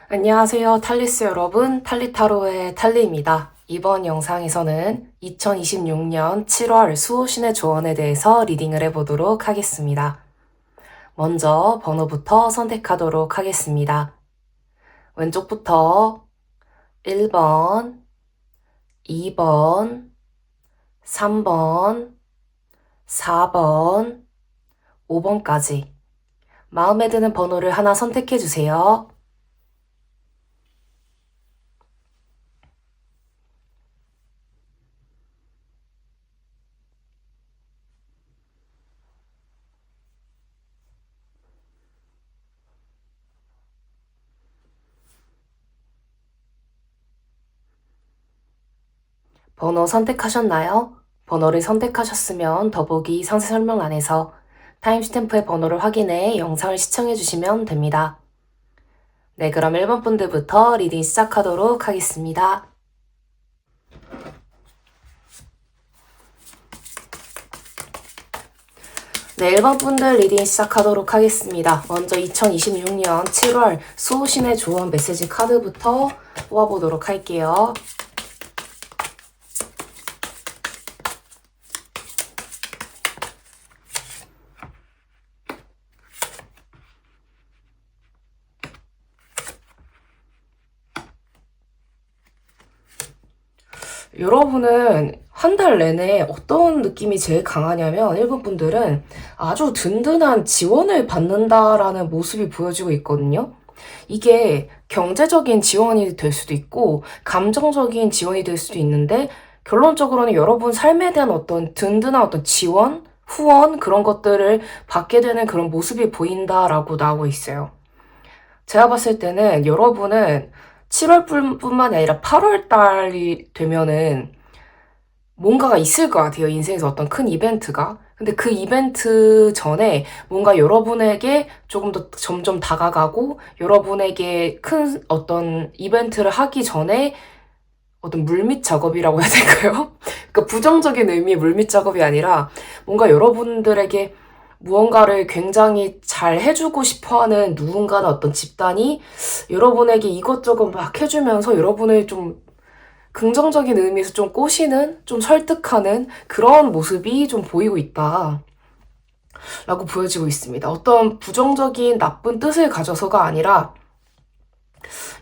안녕하세요, 탈리스 여러분. 탈리타로의 탈리입니다. 이번 영상에서는 2026년 7월 수호신의 조언에 대해서 리딩을 해보도록 하겠습니다. 먼저 번호부터 선택하도록 하겠습니다. 왼쪽부터 1번, 2번, 3번, 4번, 5번까지 마음에 드는 번호를 하나 선택해주세요. 번호 선택하셨나요? 번호를 선택하셨으면 더보기 상세 설명란에서 타임스탬프의 번호를 확인해 영상을 시청해 주시면 됩니다. 네, 그럼 1번 분들부터 리딩 시작하도록 하겠습니다. 네, 1번 분들 리딩 시작하도록 하겠습니다. 먼저 2026년 7월 수호신의 조언 메시지 카드부터 뽑아보도록 할게요. 여러분은 한 달 내내 어떤 느낌이 제일 강하냐면 일본 분들은 아주 든든한 지원을 받는다라는 모습이 보여지고 있거든요. 이게 경제적인 지원이 될 수도 있고 감정적인 지원이 될 수도 있는데 결론적으로는 여러분 삶에 대한 어떤 든든한 어떤 지원, 후원 그런 것들을 받게 되는 그런 모습이 보인다라고 나오고 있어요. 제가 봤을 때는 여러분은 7월뿐만이 아니라 8월 달이 되면은 뭔가가 있을 것 같아요. 인생에서 어떤 큰 이벤트가. 근데 그 이벤트 전에 뭔가 여러분에게 조금 더 점점 다가가고 여러분에게 큰 어떤 이벤트를 하기 전에 어떤 물밑 작업이라고 해야 될까요? 그러니까 부정적인 의미의 물밑 작업이 아니라 뭔가 여러분들에게 무언가를 굉장히 잘 해주고 싶어 하는 누군가나 어떤 집단이 여러분에게 이것저것 막 해주면서 여러분을 좀 긍정적인 의미에서 좀 꼬시는, 좀 설득하는 그런 모습이 좀 보이고 있다. 라고 보여지고 있습니다. 어떤 부정적인 나쁜 뜻을 가져서가 아니라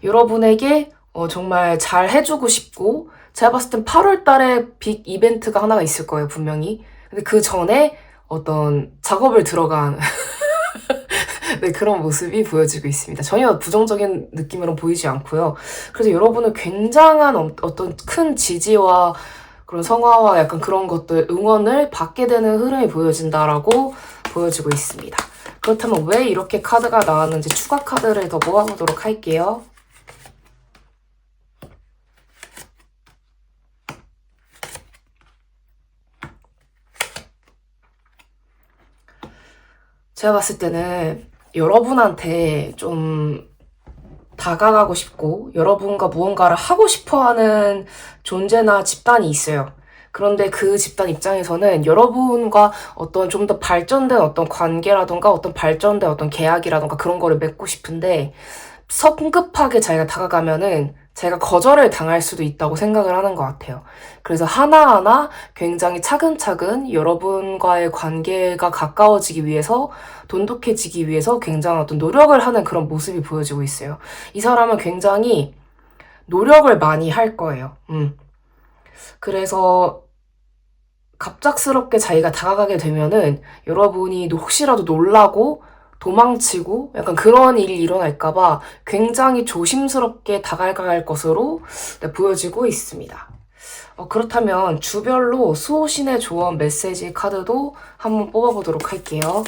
여러분에게 정말 잘 해주고 싶고 제가 봤을 땐 8월 달에 빅 이벤트가 하나가 있을 거예요, 분명히. 근데 그 전에 어떤 작업을 들어간 네, 그런 모습이 보여지고 있습니다. 전혀 부정적인 느낌으로 보이지 않고요. 그래서 여러분은 굉장한 어떤 큰 지지와 그런 성화와 약간 그런 것들, 응원을 받게 되는 흐름이 보여진다라고 보여지고 있습니다. 그렇다면 왜 이렇게 카드가 나왔는지 추가 카드를 더 모아보도록 할게요. 제가 봤을 때는 여러분한테 좀 다가가고 싶고 여러분과 무언가를 하고 싶어 하는 존재나 집단이 있어요. 그런데 그 집단 입장에서는 여러분과 어떤 좀 더 발전된 어떤 관계라던가 어떤 발전된 어떤 계약이라던가 그런 거를 맺고 싶은데 성급하게 자기가 다가가면은 제가 거절을 당할 수도 있다고 생각을 하는 것 같아요. 그래서 하나하나 굉장히 차근차근 여러분과의 관계가 가까워지기 위해서, 돈독해지기 위해서 굉장한 어떤 노력을 하는 그런 모습이 보여지고 있어요. 이 사람은 굉장히 노력을 많이 할 거예요. 그래서 갑작스럽게 자기가 다가가게 되면은 여러분이 혹시라도 놀라고 도망치고 약간 그런 일이 일어날까봐 굉장히 조심스럽게 다가갈 것으로 보여지고 있습니다. 그렇다면 주별로 수호신의 조언 메시지 카드도 한번 뽑아보도록 할게요.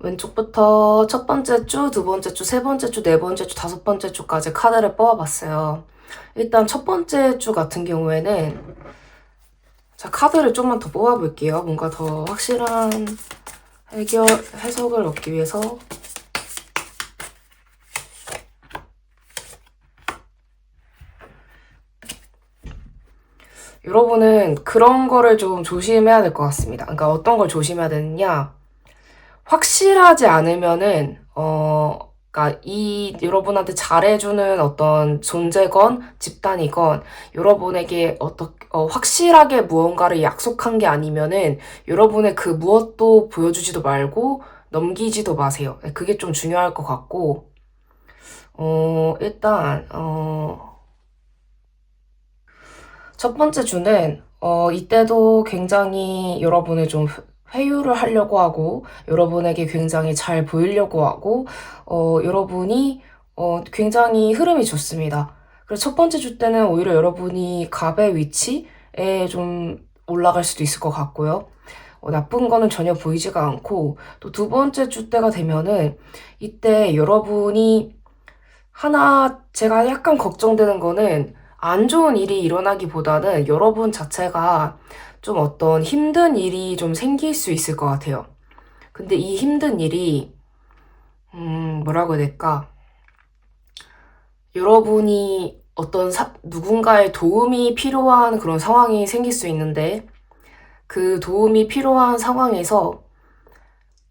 왼쪽부터 첫 번째 주, 두 번째 주, 세 번째 주, 네 번째 주, 다섯 번째 주까지 카드를 뽑아봤어요. 일단 첫 번째 주 같은 경우에는 자, 카드를 좀만 더 뽑아볼게요. 뭔가 더 확실한 해석을 얻기 위해서. 여러분은 그런 거를 좀 조심해야 될 것 같습니다. 그러니까 어떤 걸 조심해야 되느냐. 확실하지 않으면은, 그러니까 여러분한테 잘해주는 어떤 존재건 집단이건 여러분에게 확실하게 무언가를 약속한 게 아니면은 여러분의 그 무엇도 보여주지도 말고 넘기지도 마세요. 그게 좀 중요할 것 같고, 일단, 첫 번째 주는 이때도 굉장히 여러분을 좀 회유를 하려고 하고 여러분에게 굉장히 잘 보이려고 하고 여러분이 굉장히 흐름이 좋습니다. 그래서 첫 번째 주 때는 오히려 여러분이 갑의 위치에 좀 올라갈 수도 있을 것 같고요. 나쁜 거는 전혀 보이지가 않고 또 두 번째 주 때가 되면은 이때 여러분이 제가 약간 걱정되는 거는 안 좋은 일이 일어나기보다는 여러분 자체가 좀 어떤 힘든 일이 좀 생길 수 있을 것 같아요. 근데 이 힘든 일이, 뭐라고 해야 될까? 여러분이 누군가의 도움이 필요한 그런 상황이 생길 수 있는데, 그 도움이 필요한 상황에서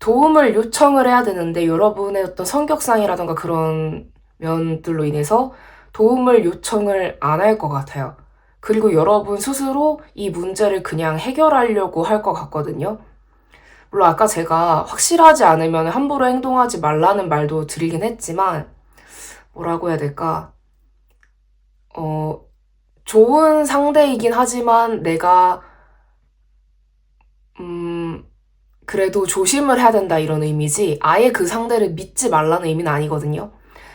도움을 요청을 해야 되는데, 여러분의 어떤 성격상이라던가 그런 면들로 인해서 도움을 요청을 안 할 것 같아요. 그리고 여러분 스스로 이 문제를 그냥 해결하려고 할 것 같거든요. 물론 아까 제가 확실하지 않으면 함부로 행동하지 말라는 말도 드리긴 했지만, 뭐라고 해야 될까? 좋은 상대이긴 하지만 내가, 그래도 조심을 해야 된다 이런 의미지, 아예 그 상대를 믿지 말라는 의미는 아니거든요.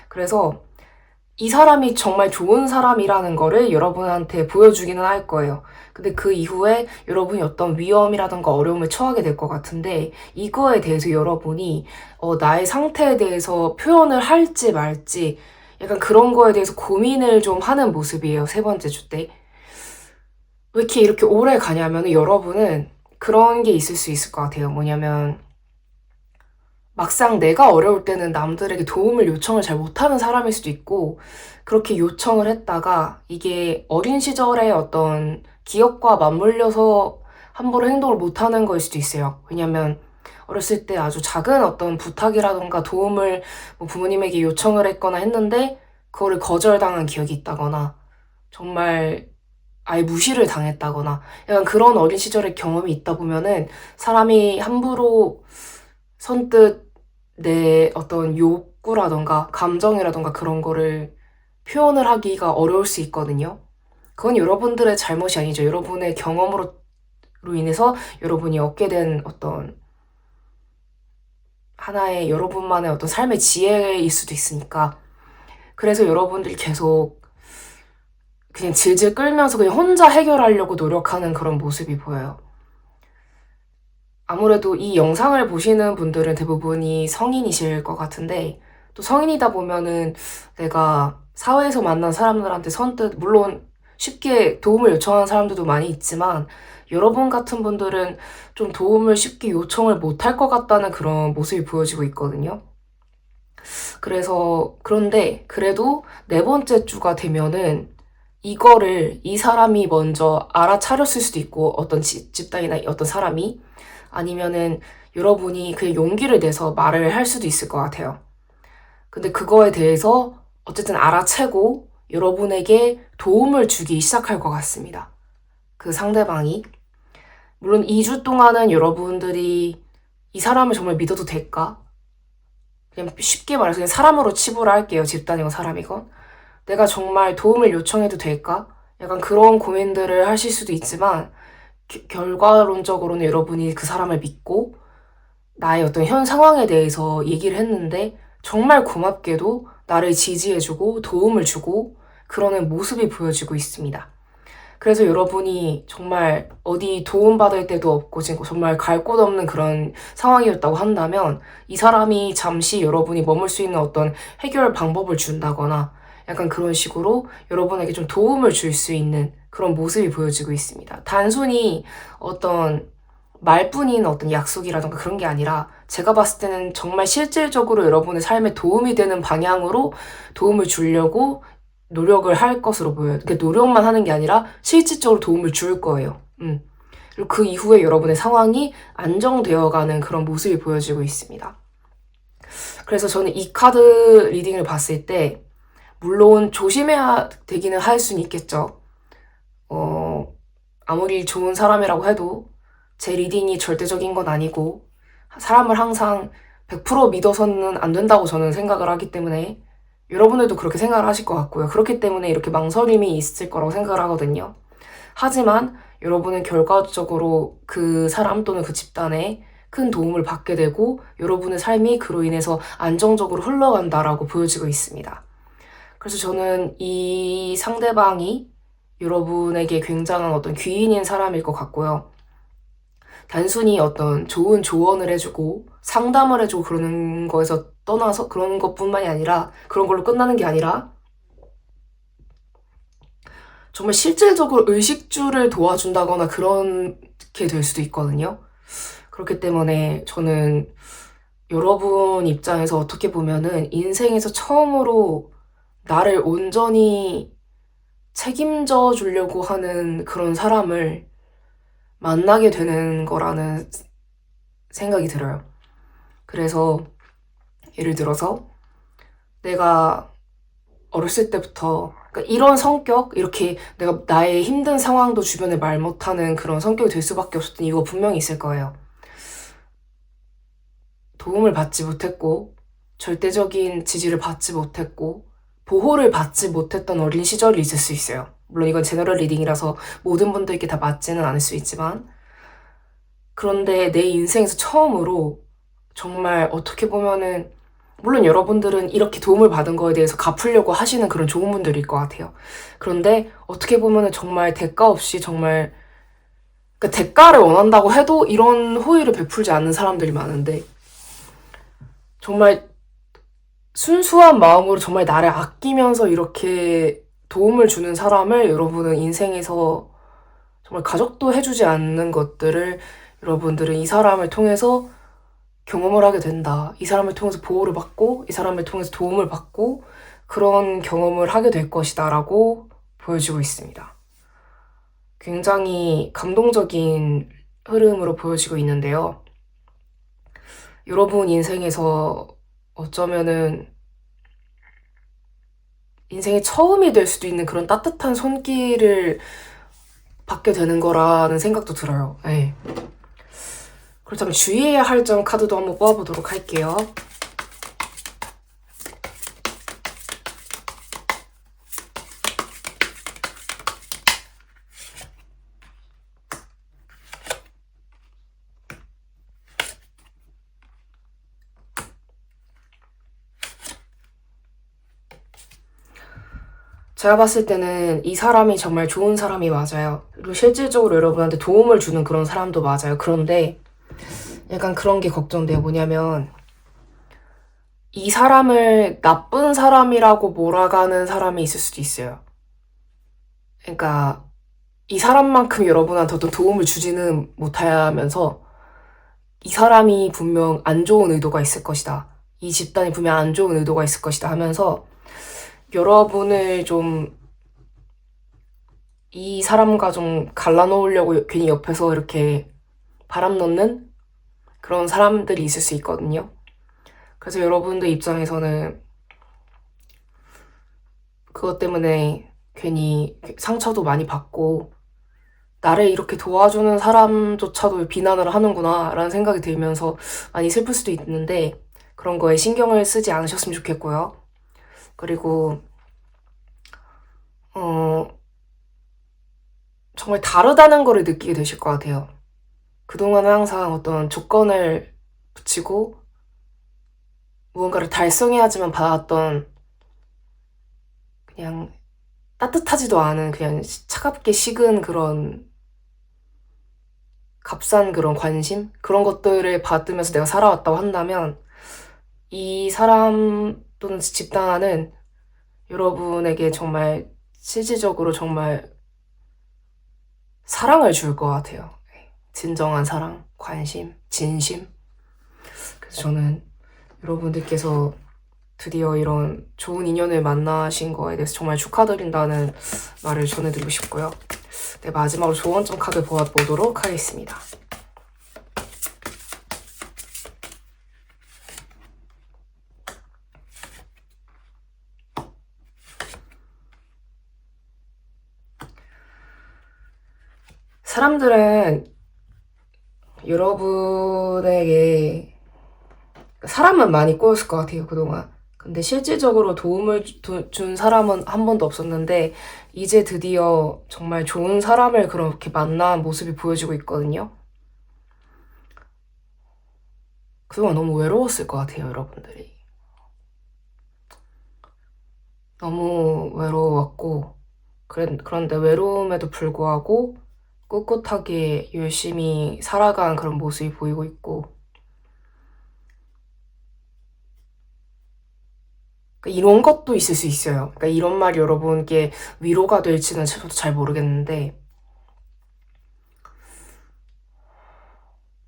그래서 이 사람이 정말 좋은 사람이라는 거를 여러분한테 보여주기는 할 거예요. 근데 그 이후에 여러분이 어떤 위험이라던가 어려움을 처하게 될 것 같은데 이거에 대해서 여러분이 나의 상태에 대해서 표현을 할지 말지 약간 그런 거에 대해서 고민을 좀 하는 모습이에요. 세 번째 주 때. 왜 이렇게 오래 가냐면 여러분은 그런 게 있을 수 있을 것 같아요. 뭐냐면 막상 내가 어려울 때는 남들에게 도움을 요청을 잘 못하는 사람일 수도 있고, 그렇게 요청을 했다가 이게 어린 시절의 어떤 기억과 맞물려서 함부로 행동을 못하는 거일 수도 있어요. 왜냐면 어렸을 때 아주 작은 어떤 부탁이라던가 도움을 뭐 부모님에게 요청을 했거나 했는데, 그거를 거절당한 기억이 있다거나, 정말 아예 무시를 당했다거나, 약간 그런 어린 시절의 경험이 있다 보면은 사람이 함부로 선뜻 내 어떤 욕구라던가 감정이라던가 그런 거를 표현을 하기가 어려울 수 있거든요. 그건 여러분들의 잘못이 아니죠. 여러분의 경험으로 인해서 여러분이 얻게 된 어떤 하나의 여러분만의 어떤 삶의 지혜일 수도 있으니까. 그래서 여러분들이 계속 그냥 질질 끌면서 그냥 혼자 해결하려고 노력하는 그런 모습이 보여요. 아무래도 이 영상을 보시는 분들은 대부분이 성인이실 것 같은데, 또 성인이다 보면은 내가 사회에서 만난 사람들한테 선뜻, 물론 쉽게 도움을 요청하는 사람들도 많이 있지만, 여러분 같은 분들은 좀 도움을 쉽게 요청을 못할 것 같다는 그런 모습이 보여지고 있거든요. 그런데 그래도 네 번째 주가 되면은 이거를 이 사람이 먼저 알아차렸을 수도 있고, 어떤 집단이나 어떤 사람이, 아니면은 여러분이 그냥 용기를 내서 말을 할 수도 있을 것 같아요. 근데 그거에 대해서 어쨌든 알아채고 여러분에게 도움을 주기 시작할 것 같습니다. 그 상대방이. 물론 2주 동안은 여러분들이 이 사람을 정말 믿어도 될까? 그냥 쉽게 말해서 그냥 사람으로 치부를 할게요. 집단이건 사람이건. 내가 정말 도움을 요청해도 될까? 약간 그런 고민들을 하실 수도 있지만 결과론적으로는 여러분이 그 사람을 믿고 나의 어떤 현 상황에 대해서 얘기를 했는데 정말 고맙게도 나를 지지해주고 도움을 주고 그러는 모습이 보여지고 있습니다. 그래서 여러분이 정말 어디 도움받을 데도 없고 지금 정말 갈 곳 없는 그런 상황이었다고 한다면 이 사람이 잠시 여러분이 머물 수 있는 어떤 해결 방법을 준다거나 약간 그런 식으로 여러분에게 좀 도움을 줄 수 있는 그런 모습이 보여지고 있습니다. 단순히 어떤 말뿐인 어떤 약속이라던가 그런 게 아니라 제가 봤을 때는 정말 실질적으로 여러분의 삶에 도움이 되는 방향으로 도움을 주려고 노력을 할 것으로 보여요. 그 노력만 하는 게 아니라 실질적으로 도움을 줄 거예요. 그리고 그 이후에 여러분의 상황이 안정되어가는 그런 모습이 보여지고 있습니다. 그래서 저는 이 카드 리딩을 봤을 때 물론 조심해야 되기는 할 수는 있겠죠. 아무리 좋은 사람이라고 해도 제 리딩이 절대적인 건 아니고 사람을 항상 100% 믿어서는 안 된다고 저는 생각을 하기 때문에 여러분들도 그렇게 생각을 하실 것 같고요. 그렇기 때문에 이렇게 망설임이 있을 거라고 생각을 하거든요. 하지만 여러분은 결과적으로 그 사람 또는 그 집단에 큰 도움을 받게 되고 여러분의 삶이 그로 인해서 안정적으로 흘러간다라고 보여지고 있습니다. 그래서 저는 이 상대방이 여러분에게 굉장한 어떤 귀인인 사람일 것 같고요. 단순히 어떤 좋은 조언을 해주고 상담을 해주고 그러는 거에서 떠나서 그런 것뿐만이 아니라 그런 걸로 끝나는 게 아니라 정말 실질적으로 의식주를 도와준다거나 그렇게 될 수도 있거든요. 그렇기 때문에 저는 여러분 입장에서 어떻게 보면은 인생에서 처음으로 나를 온전히 책임져 주려고 하는 그런 사람을 만나게 되는 거라는 생각이 들어요. 그래서 예를 들어서 내가 어렸을 때부터 그러니까 이런 성격, 이렇게 내가 나의 힘든 상황도 주변에 말 못하는 그런 성격이 될 수밖에 없었던 이유가 분명히 있을 거예요. 도움을 받지 못했고 절대적인 지지를 받지 못했고 보호를 받지 못했던 어린 시절이 있을 수 있어요. 물론 이건 제너럴 리딩이라서 모든 분들께 다 맞지는 않을 수 있지만 그런데 내 인생에서 처음으로 정말 어떻게 보면은 물론 여러분들은 이렇게 도움을 받은 거에 대해서 갚으려고 하시는 그런 좋은 분들일 것 같아요. 그런데 어떻게 보면은 정말 대가 없이 정말 그러니까 대가를 원한다고 해도 이런 호의를 베풀지 않는 사람들이 많은데 정말 순수한 마음으로 정말 나를 아끼면서 이렇게 도움을 주는 사람을 여러분은 인생에서 정말 가족도 해주지 않는 것들을 여러분들은 이 사람을 통해서 경험을 하게 된다. 이 사람을 통해서 보호를 받고, 이 사람을 통해서 도움을 받고, 그런 경험을 하게 될 것이다. 라고 보여지고 있습니다. 굉장히 감동적인 흐름으로 보여지고 있는데요. 여러분 인생에서 어쩌면은 인생의 처음이 될 수도 있는 그런 따뜻한 손길을 받게 되는 거라는 생각도 들어요. 네. 그렇다면 주의해야 할 점 카드도 한번 뽑아보도록 할게요. 제가 봤을 때는 이 사람이 정말 좋은 사람이 맞아요. 그리고 실질적으로 여러분한테 도움을 주는 그런 사람도 맞아요. 그런데 약간 그런 게 걱정돼요. 뭐냐면 이 사람을 나쁜 사람이라고 몰아가는 사람이 있을 수도 있어요. 그러니까 이 사람만큼 여러분한테 어떤 도움을 주지는 못하면서 이 사람이 분명 안 좋은 의도가 있을 것이다. 이 집단이 분명 안 좋은 의도가 있을 것이다 하면서 여러분을 좀 이 사람과 좀 갈라놓으려고 괜히 옆에서 이렇게 바람 넣는 그런 사람들이 있을 수 있거든요. 그래서 여러분들 입장에서는 그것 때문에 괜히 상처도 많이 받고 나를 이렇게 도와주는 사람조차도 비난을 하는구나 라는 생각이 들면서 많이 슬플 수도 있는데 그런 거에 신경을 쓰지 않으셨으면 좋겠고요. 그리고 정말 다르다는 거를 느끼게 되실 것 같아요. 그동안은 항상 어떤 조건을 붙이고 무언가를 달성해야지만 받았던 그냥 따뜻하지도 않은 그냥 차갑게 식은 그런 값싼 그런 관심? 그런 것들을 받으면서 내가 살아왔다고 한다면 이 사람 또는 집단화는 여러분에게 정말 실질적으로 정말 사랑을 줄 것 같아요. 진정한 사랑, 관심, 진심. 그래서 저는 여러분들께서 드디어 이런 좋은 인연을 만나신 거에 대해서 정말 축하드린다는 말을 전해드리고 싶고요. 네, 마지막으로 조언점 카드 보도록 하겠습니다. 사람들은 여러분에게 사람은 많이 꼬였을 것 같아요, 그동안. 근데 실질적으로 도움을 준 사람은 한 번도 없었는데 이제 드디어 정말 좋은 사람을 그렇게 만난 모습이 보여지고 있거든요. 그동안 너무 외로웠을 것 같아요, 여러분들이. 너무 외로웠고 그런데 외로움에도 불구하고 꿋꿋하게 열심히 살아간 그런 모습이 보이고 있고 그러니까 이런 것도 있을 수 있어요. 그러니까 이런 말이 여러분께 위로가 될지는 저도 잘 모르겠는데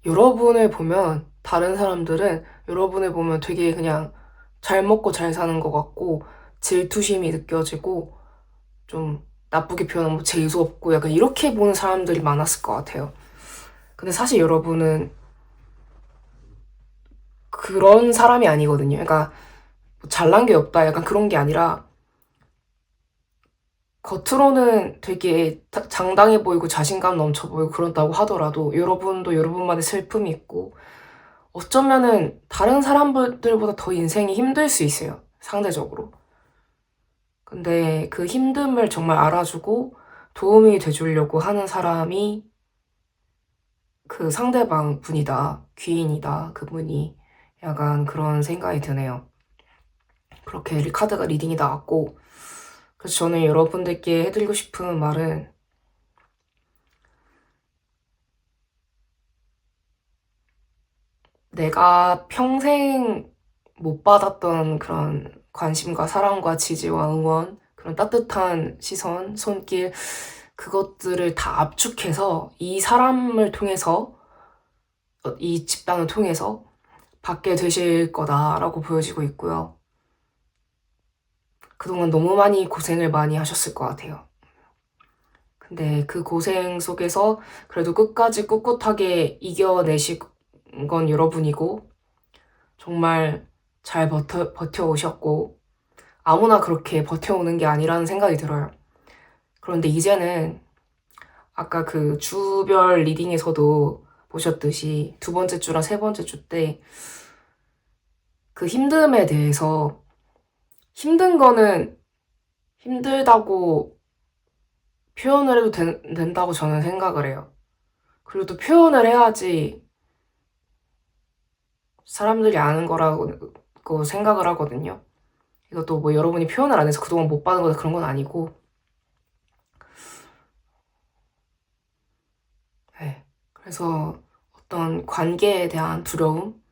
여러분을 보면 다른 사람들은 여러분을 보면 되게 그냥 잘 먹고 잘 사는 것 같고 질투심이 느껴지고 좀 나쁘게 표현하면 재수없고 약간 이렇게 보는 사람들이 많았을 것 같아요. 근데 사실 여러분은 그런 사람이 아니거든요. 그러니까 뭐 잘난 게 없다 약간 그런 게 아니라 겉으로는 되게 장당해 보이고 자신감 넘쳐 보이고 그런다고 하더라도 여러분도 여러분만의 슬픔이 있고 어쩌면은 다른 사람들보다 더 인생이 힘들 수 있어요. 상대적으로. 근데 그 힘듦을 정말 알아주고 도움이 돼주려고 하는 사람이 그 상대방 분이다. 귀인이다. 그분이. 약간 그런 생각이 드네요. 그렇게 카드가 리딩이 나왔고 그래서 저는 여러분들께 해드리고 싶은 말은 내가 평생 못 받았던 그런 관심과 사랑과 지지와 응원, 그런 따뜻한 시선, 손길, 그것들을 다 압축해서 이 사람을 통해서, 이 집단을 통해서 받게 되실 거다라고 보여지고 있고요. 그동안 너무 많이 고생을 많이 하셨을 것 같아요. 근데 그 고생 속에서 그래도 끝까지 꿋꿋하게 이겨내신 건 여러분이고, 정말 잘 버텨오셨고, 아무나 그렇게 버텨오는 게 아니라는 생각이 들어요. 그런데 이제는 아까 그 주별 리딩에서도 보셨듯이 두 번째 주랑 세 번째 주 때 그 힘듦에 대해서 힘든 거는 힘들다고 표현을 해도 된다고 저는 생각을 해요. 그리고 또 표현을 해야지 사람들이 아는 거라고 생각을 하거든요. 이것도 뭐 여러분이 표현을 안 해서 그동안 못 받은 거다 그런 건 아니고 네. 그래서 어떤 관계에 대한 두려움,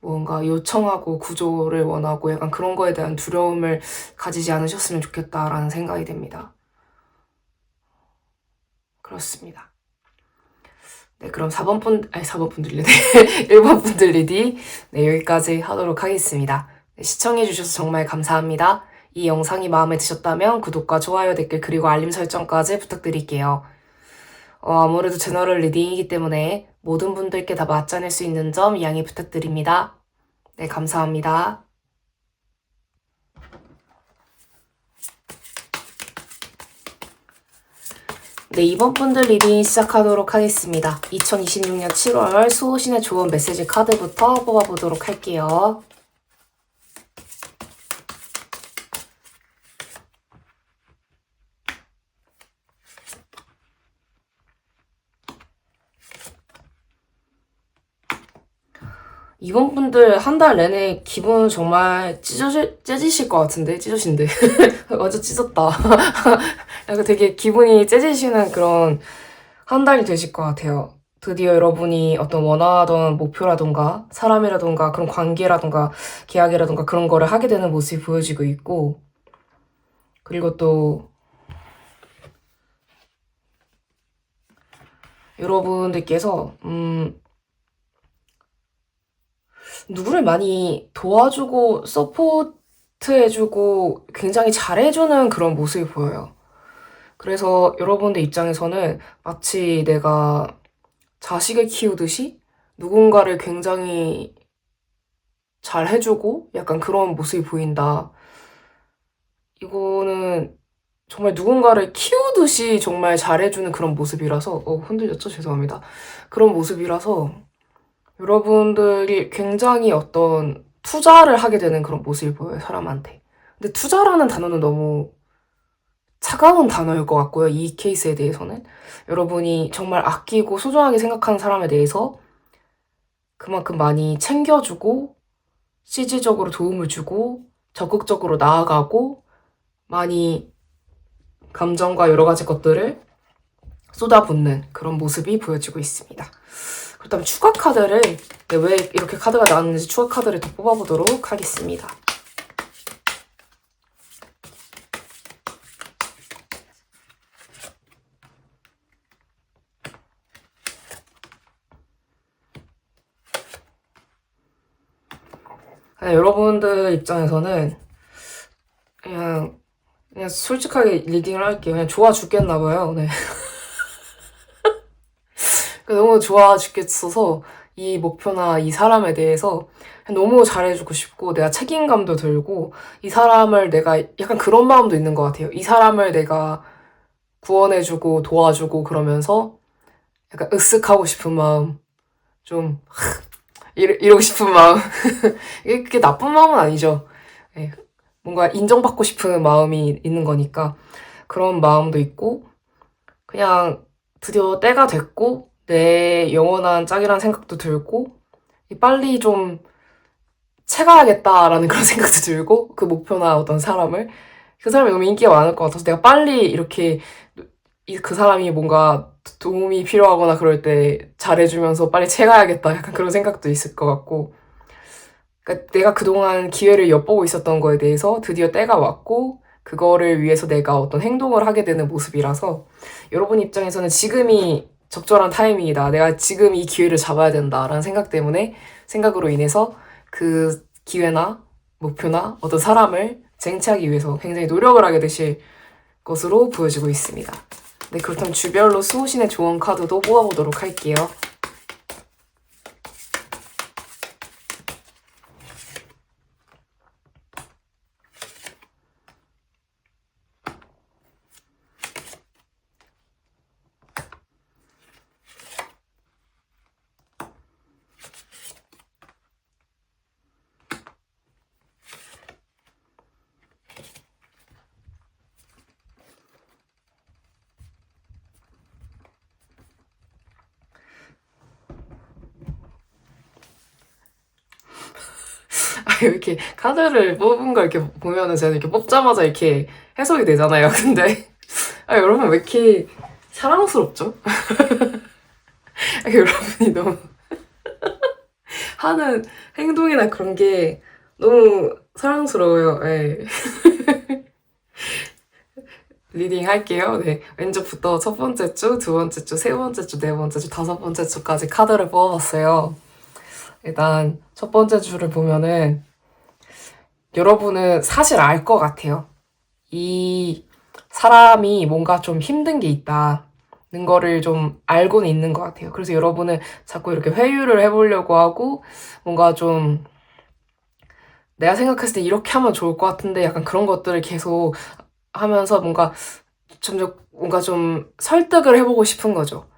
뭔가 요청하고 구조를 원하고 약간 그런 거에 대한 두려움을 가지지 않으셨으면 좋겠다라는 생각이 됩니다. 그렇습니다. 네, 그럼 4번 분들 리디, 1번 분들 리디, 네, 여기까지 하도록 하겠습니다. 네, 시청해주셔서 정말 감사합니다. 이 영상이 마음에 드셨다면 구독과 좋아요, 댓글, 그리고 알림 설정까지 부탁드릴게요. 아무래도 제너럴 리딩이기 때문에 모든 분들께 다 맞지 않을 수 있는 점 양해 부탁드립니다. 네, 감사합니다. 네, 이번 분들 리딩 시작하도록 하겠습니다. 2026년 7월 수호신의 조언 메시지 카드부터 뽑아보도록 할게요. 이번 분들 한 달 내내 기분 정말 째지실 것 같은데, 찢으신데. 완전 찢었다. 약간 되게 기분이 째지시는 그런 한 달이 되실 것 같아요. 드디어 여러분이 어떤 원하던 목표라던가 사람이라던가 그런 관계라던가 계약이라던가 그런 거를 하게 되는 모습이 보여지고 있고, 그리고 또 여러분들께서 누구를 많이 도와주고 서포트해주고 굉장히 잘해주는 그런 모습이 보여요. 그래서 여러분들 입장에서는 마치 내가 자식을 키우듯이 누군가를 굉장히 잘 해주고 약간 그런 모습이 보인다. 이거는 정말 누군가를 키우듯이 정말 잘해주는 그런 모습이라서, 흔들렸죠? 죄송합니다. 그런 모습이라서 여러분들이 굉장히 어떤 투자를 하게 되는 그런 모습이 보여요, 사람한테. 근데 투자라는 단어는 너무 차가운 단어일 것 같고요, 이 케이스에 대해서는. 여러분이 정말 아끼고 소중하게 생각하는 사람에 대해서 그만큼 많이 챙겨주고, 실질적으로 도움을 주고, 적극적으로 나아가고, 많이 감정과 여러 가지 것들을 쏟아붓는 그런 모습이 보여지고 있습니다. 그렇다면 추가 카드를, 왜 이렇게 카드가 나왔는지 추가 카드를 더 뽑아보도록 하겠습니다. 여러분들 입장에서는 그냥 솔직하게 리딩을 할게요. 그냥 좋아 죽겠나 봐요. 네. 너무 좋아 죽겠어서 이 목표나 이 사람에 대해서 너무 잘해주고 싶고 내가 책임감도 들고 이 사람을 내가 약간 그런 마음도 있는 것 같아요. 이 사람을 내가 구원해주고 도와주고 그러면서 약간 으쓱하고 싶은 마음, 좀 이러고 싶은 마음. 이게 그게 나쁜 마음은 아니죠. 네. 뭔가 인정받고 싶은 마음이 있는 거니까 그런 마음도 있고 그냥 드디어 때가 됐고 내 영원한 짝이라는 생각도 들고 빨리 좀 채가야겠다라는 그런 생각도 들고 그 목표나 어떤 사람을 그 사람이 너무 인기가 많을 것 같아서 내가 빨리 이렇게 그 사람이 뭔가 도움이 필요하거나 그럴 때 잘해주면서 빨리 채가야겠다 약간 그런 생각도 있을 것 같고 그러니까 내가 그동안 기회를 엿보고 있었던 거에 대해서 드디어 때가 왔고 그거를 위해서 내가 어떤 행동을 하게 되는 모습이라서 여러분 입장에서는 지금이 적절한 타이밍이다. 내가 지금 이 기회를 잡아야 된다라는 생각으로 인해서 그 기회나 목표나 어떤 사람을 쟁취하기 위해서 굉장히 노력을 하게 되실 것으로 보여지고 있습니다. 네, 그렇다면 주별로 수호신의 조언 카드도 뽑아보도록 할게요. 이렇게 카드를 뽑은 걸 이렇게 보면은 제가 이렇게 뽑자마자 이렇게 해석이 되잖아요. 근데 여러분 왜 이렇게 사랑스럽죠? 여러분이 너무 하는 행동이나 그런 게 너무 사랑스러워요. 네. 리딩 할게요. 네. 왼쪽부터 첫 번째 주, 두 번째 주, 세 번째 주, 네 번째 주, 다섯 번째 주까지 카드를 뽑아봤어요. 일단 첫 번째 주를 보면은 여러분은 사실 알 것 같아요. 이 사람이 뭔가 좀 힘든 게 있다는 거를 좀 알고는 있는 것 같아요. 그래서 여러분은 자꾸 이렇게 회유를 해보려고 하고 뭔가 좀 내가 생각했을 때 이렇게 하면 좋을 것 같은데 약간 그런 것들을 계속 하면서 뭔가 점점 뭔가 좀 설득을 해보고 싶은 거죠.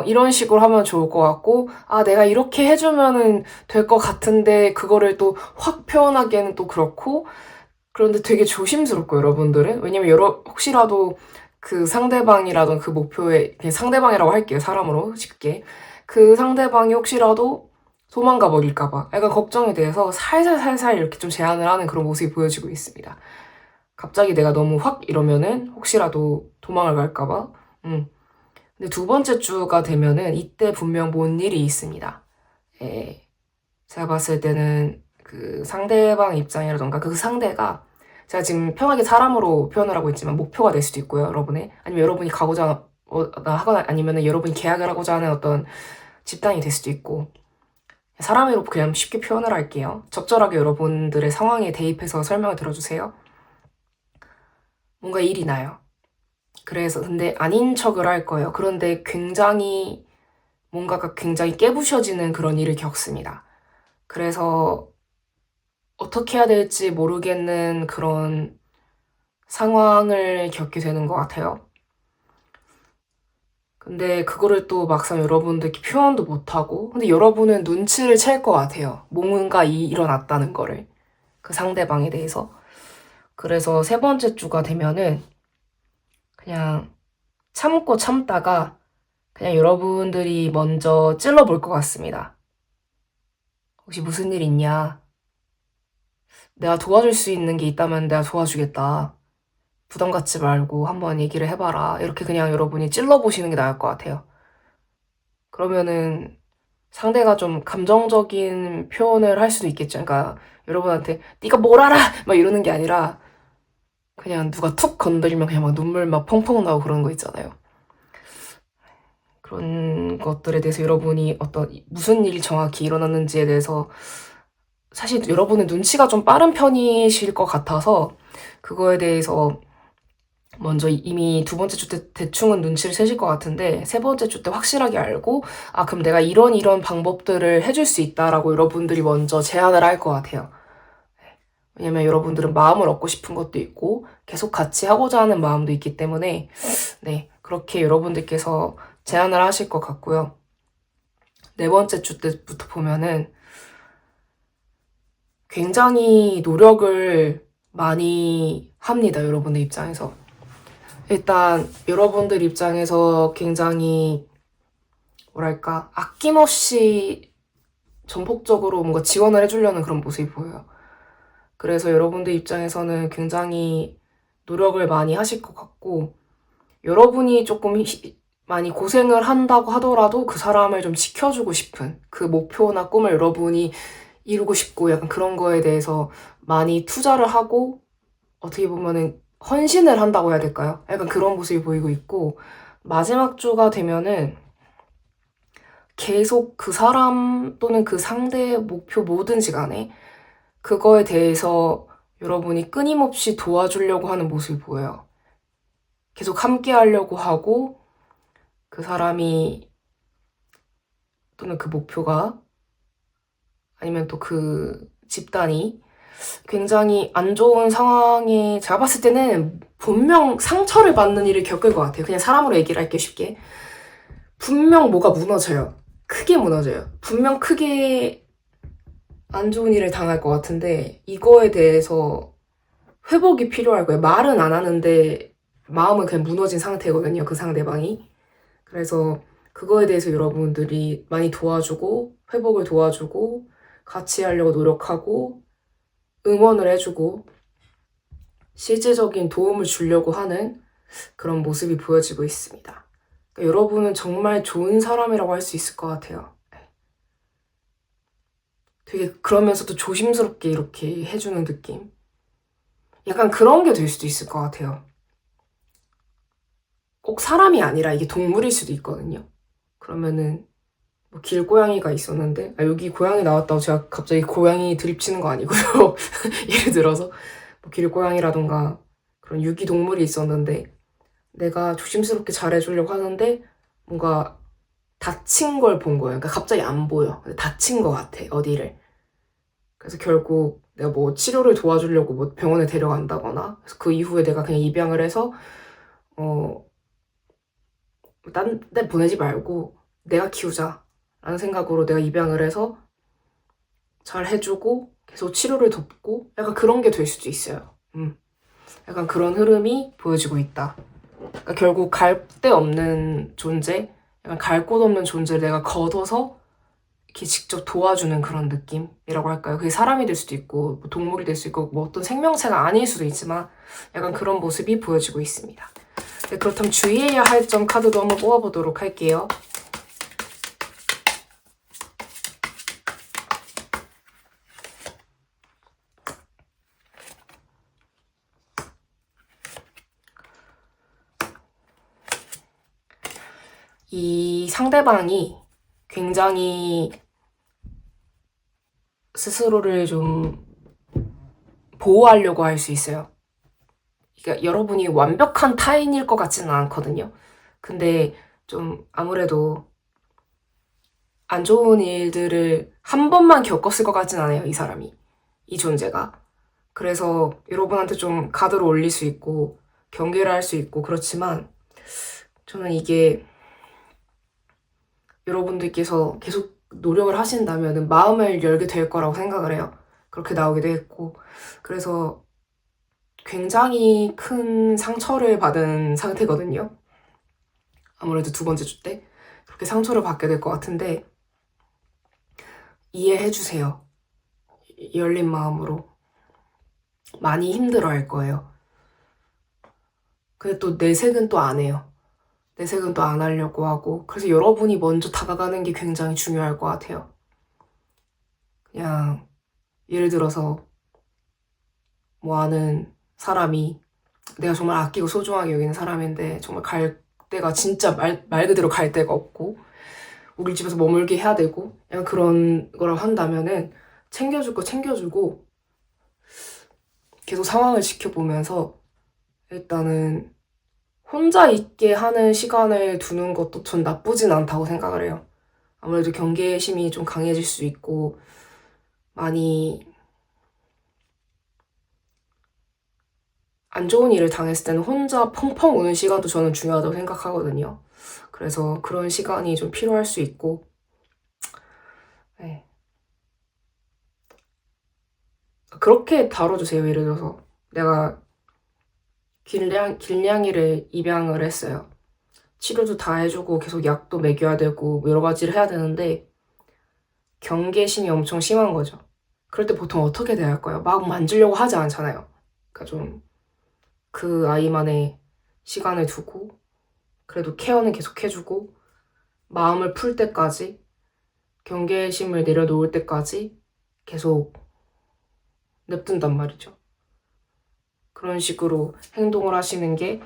이런 식으로 하면 좋을 것 같고, 내가 이렇게 해주면은 될 것 같은데, 그거를 또 확 표현하기에는 또 그렇고, 그런데 되게 조심스럽고, 여러분들은. 왜냐면, 혹시라도 그 상대방이라던 그 목표에, 그냥 상대방이라고 할게요, 사람으로 쉽게. 그 상대방이 혹시라도 도망가 버릴까봐 약간 걱정이 돼서 살살살살 이렇게 좀 제한을 하는 그런 모습이 보여지고 있습니다. 갑자기 내가 너무 확 이러면은 혹시라도 도망을 갈까봐. 근데 두 번째 주가 되면은 이때 분명 뭔 일이 있습니다. 예, 제가 봤을 때는 그 상대방 입장이라던가 그 상대가 제가 지금 편하게 사람으로 표현을 하고 있지만 목표가 될 수도 있고요, 여러분의. 아니면 여러분이 가고자 하거나 아니면 여러분이 계약을 하고자 하는 어떤 집단이 될 수도 있고 사람으로 그냥 쉽게 표현을 할게요. 적절하게 여러분들의 상황에 대입해서 설명을 들어주세요. 뭔가 일이 나요. 그래서 근데 아닌 척을 할 거예요. 그런데 굉장히 뭔가가 굉장히 깨부셔지는 그런 일을 겪습니다. 그래서 어떻게 해야 될지 모르겠는 그런 상황을 겪게 되는 것 같아요. 근데 그거를 또 막상 여러분들께 표현도 못하고 근데 여러분은 눈치를 챌 것 같아요. 뭔가 일어났다는 거를. 그 상대방에 대해서. 그래서 세 번째 주가 되면은 그냥 참고 참다가 그냥 여러분들이 먼저 찔러볼 것 같습니다. 혹시 무슨 일 있냐? 내가 도와줄 수 있는 게 있다면 내가 도와주겠다. 부담 갖지 말고 한번 얘기를 해봐라. 이렇게 그냥 여러분이 찔러보시는 게 나을 것 같아요. 그러면은 상대가 좀 감정적인 표현을 할 수도 있겠죠. 그러니까 여러분한테 네가 뭘 알아! 막 이러는 게 아니라 그냥 누가 툭 건드리면 그냥 막 눈물 막 펑펑 나고 그런 거 있잖아요. 그런 것들에 대해서 여러분이 어떤 무슨 일이 정확히 일어났는지에 대해서 사실 여러분은 눈치가 좀 빠른 편이실 것 같아서 그거에 대해서 먼저 이미 두 번째 주 때 대충은 눈치를 채실 것 같은데 세 번째 주 때 확실하게 알고 아 그럼 내가 이런 방법들을 해줄 수 있다라고 여러분들이 먼저 제안을 할 것 같아요. 왜냐면 여러분들은 마음을 얻고 싶은 것도 있고 계속 같이 하고자 하는 마음도 있기 때문에 네 그렇게 여러분들께서 제안을 하실 것 같고요. 네 번째 주 때부터 보면은 굉장히 노력을 많이 합니다. 여러분들 입장에서. 일단 여러분들 입장에서 굉장히 뭐랄까 아낌없이 전폭적으로 뭔가 지원을 해주려는 그런 모습이 보여요. 그래서 여러분들 입장에서는 굉장히 노력을 많이 하실 것 같고 여러분이 조금 많이 고생을 한다고 하더라도 그 사람을 좀 지켜주고 싶은 그 목표나 꿈을 여러분이 이루고 싶고 약간 그런 거에 대해서 많이 투자를 하고 어떻게 보면은 헌신을 한다고 해야 될까요? 약간 그런 모습이 보이고 있고 마지막 주가 되면은 계속 그 사람 또는 그 상대의 목표 뭐든지 간에 그거에 대해서 여러분이 끊임없이 도와주려고 하는 모습이 보여요. 계속 함께 하려고 하고 그 사람이 또는 그 목표가 아니면 또 그 집단이 굉장히 안 좋은 상황에 제가 봤을 때는 분명 상처를 받는 일을 겪을 것 같아요. 그냥 사람으로 얘기를 할게 쉽게. 분명 뭐가 무너져요. 크게 무너져요. 분명 크게 안 좋은 일을 당할 것 같은데 이거에 대해서 회복이 필요할 거예요. 말은 안 하는데 마음은 그냥 무너진 상태거든요. 그 상대방이. 그래서 그거에 대해서 여러분들이 많이 도와주고 회복을 도와주고 같이 하려고 노력하고 응원을 해주고 실질적인 도움을 주려고 하는 그런 모습이 보여지고 있습니다. 그러니까 여러분은 정말 좋은 사람이라고 할 수 있을 것 같아요. 되게 그러면서도 조심스럽게 이렇게 해주는 느낌? 약간 그런 게 될 수도 있을 것 같아요. 꼭 사람이 아니라 이게 동물일 수도 있거든요. 그러면은 뭐 길고양이가 있었는데 여기 고양이 나왔다고 제가 갑자기 고양이 드립치는 거 아니고요. 예를 들어서 뭐 길고양이라던가 그런 유기동물이 있었는데 내가 조심스럽게 잘해주려고 하는데 뭔가 다친 걸 본 거예요. 그러니까 갑자기 안 보여. 다친 것 같아, 어디를. 그래서 결국 내가 뭐 치료를 도와주려고 뭐 병원에 데려간다거나 그래서 그 이후에 내가 그냥 입양을 해서 딴 데 보내지 말고 내가 키우자 라는 생각으로 내가 입양을 해서 잘 해주고 계속 치료를 돕고 약간 그런 게 될 수도 있어요. 약간 그런 흐름이 보여지고 있다. 그러니까 결국 갈 데 없는 존재, 약간 갈 곳 없는 존재를 내가 걷어서 이렇게 직접 도와주는 그런 느낌이라고 할까요? 그게 사람이 될 수도 있고 뭐 동물이 될 수 있고 뭐 어떤 생명체가 아닐 수도 있지만 약간 그런 모습이 보여지고 있습니다. 네, 그렇다면 주의해야 할 점 카드도 한번 뽑아보도록 할게요. 이 상대방이 굉장히 스스로를 좀 보호하려고 할 수 있어요. 그러니까 여러분이 완벽한 타인일 것 같지는 않거든요. 근데 좀 아무래도 안 좋은 일들을 한 번만 겪었을 것 같진 않아요, 이 사람이. 이 존재가. 그래서 여러분한테 좀 가드를 올릴 수 있고 경계를 할 수 있고 그렇지만 저는 이게 여러분들께서 계속 노력을 하신다면 마음을 열게 될 거라고 생각을 해요. 그렇게 나오기도 했고. 그래서 굉장히 큰 상처를 받은 상태거든요. 아무래도 두 번째 주 때. 그렇게 상처를 받게 될 것 같은데 이해해주세요. 열린 마음으로. 많이 힘들어 할 거예요. 근데 또 내색은 또 안 해요. 내색은 또 안 하려고 하고. 그래서 여러분이 먼저 다가가는 게 굉장히 중요할 것 같아요. 그냥 예를 들어서 뭐 아는 사람이 내가 정말 아끼고 소중하게 여기는 사람인데 정말 갈 데가 진짜 말 그대로 갈 데가 없고 우리 집에서 머물게 해야 되고 약간 그런 거를 한다면은 챙겨줄 거 챙겨주고 계속 상황을 지켜보면서 일단은 혼자 있게 하는 시간을 두는 것도 전 나쁘진 않다고 생각을 해요. 아무래도 경계심이 좀 강해질 수 있고 많이 안 좋은 일을 당했을 때는 혼자 펑펑 우는 시간도 저는 중요하다고 생각하거든요. 그래서 그런 시간이 좀 필요할 수 있고 네. 그렇게 다뤄주세요. 예를 들어서 내가 길냥이를 입양을 했어요. 치료도 다 해주고 계속 약도 먹여야 되고 여러 가지를 해야 되는데 경계심이 엄청 심한 거죠. 그럴 때 보통 어떻게 대할까요? 막 만지려고 하지 않잖아요. 그러니까 좀 그 아이만의 시간을 두고 그래도 케어는 계속 해주고 마음을 풀 때까지 경계심을 내려놓을 때까지 계속 냅둔단 말이죠. 그런 식으로 행동을 하시는 게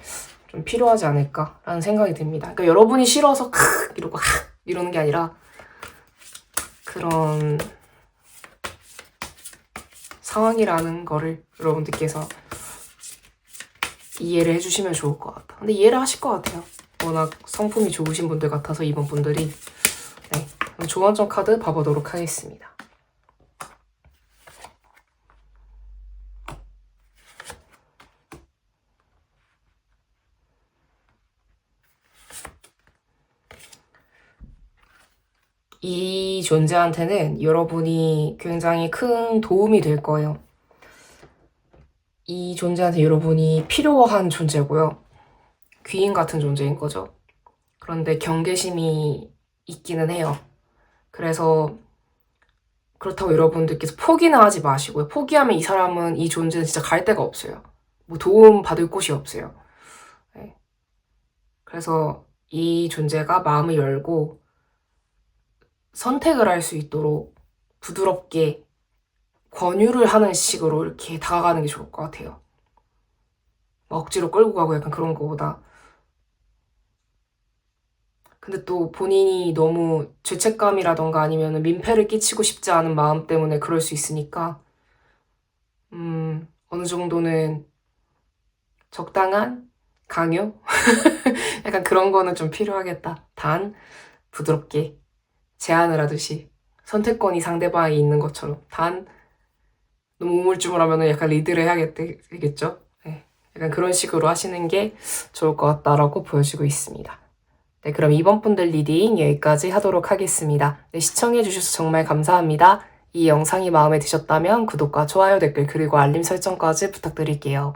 좀 필요하지 않을까라는 생각이 듭니다. 그러니까 여러분이 싫어서 이러고 이러는 게 아니라 그런 상황이라는 거를 여러분들께서 이해를 해주시면 좋을 것 같아. 근데 이해를 하실 것 같아요. 워낙 성품이 좋으신 분들 같아서 이번 분들이. 네, 그럼 조언점 카드 봐보도록 하겠습니다. 이 존재한테는 여러분이 굉장히 큰 도움이 될 거예요. 이 존재한테 여러분이 필요한 존재고요. 귀인 같은 존재인 거죠. 그런데 경계심이 있기는 해요. 그래서 그렇다고 여러분들께서 포기는 하지 마시고요. 포기하면 이 사람은, 이 존재는 진짜 갈 데가 없어요. 뭐 도움 받을 곳이 없어요. 네. 그래서 이 존재가 마음을 열고 선택을 할 수 있도록 부드럽게 권유를 하는 식으로 이렇게 다가가는 게 좋을 것 같아요. 억지로 끌고 가고 약간 그런 거보다. 근데 또 본인이 너무 죄책감이라던가 아니면 민폐를 끼치고 싶지 않은 마음 때문에 그럴 수 있으니까 어느 정도는 적당한 강요? 약간 그런 거는 좀 필요하겠다. 단 부드럽게 제안을 하듯이 선택권이 상대방에 있는 것처럼 단 너무 우물쭈물하면 약간 리드를 해야겠죠? 네. 약간 그런 식으로 하시는 게 좋을 것 같다라고 보여지고 있습니다. 네, 그럼 이번 분들 리딩 여기까지 하도록 하겠습니다. 네, 시청해주셔서 정말 감사합니다. 이 영상이 마음에 드셨다면 구독과 좋아요, 댓글, 그리고 알림 설정까지 부탁드릴게요.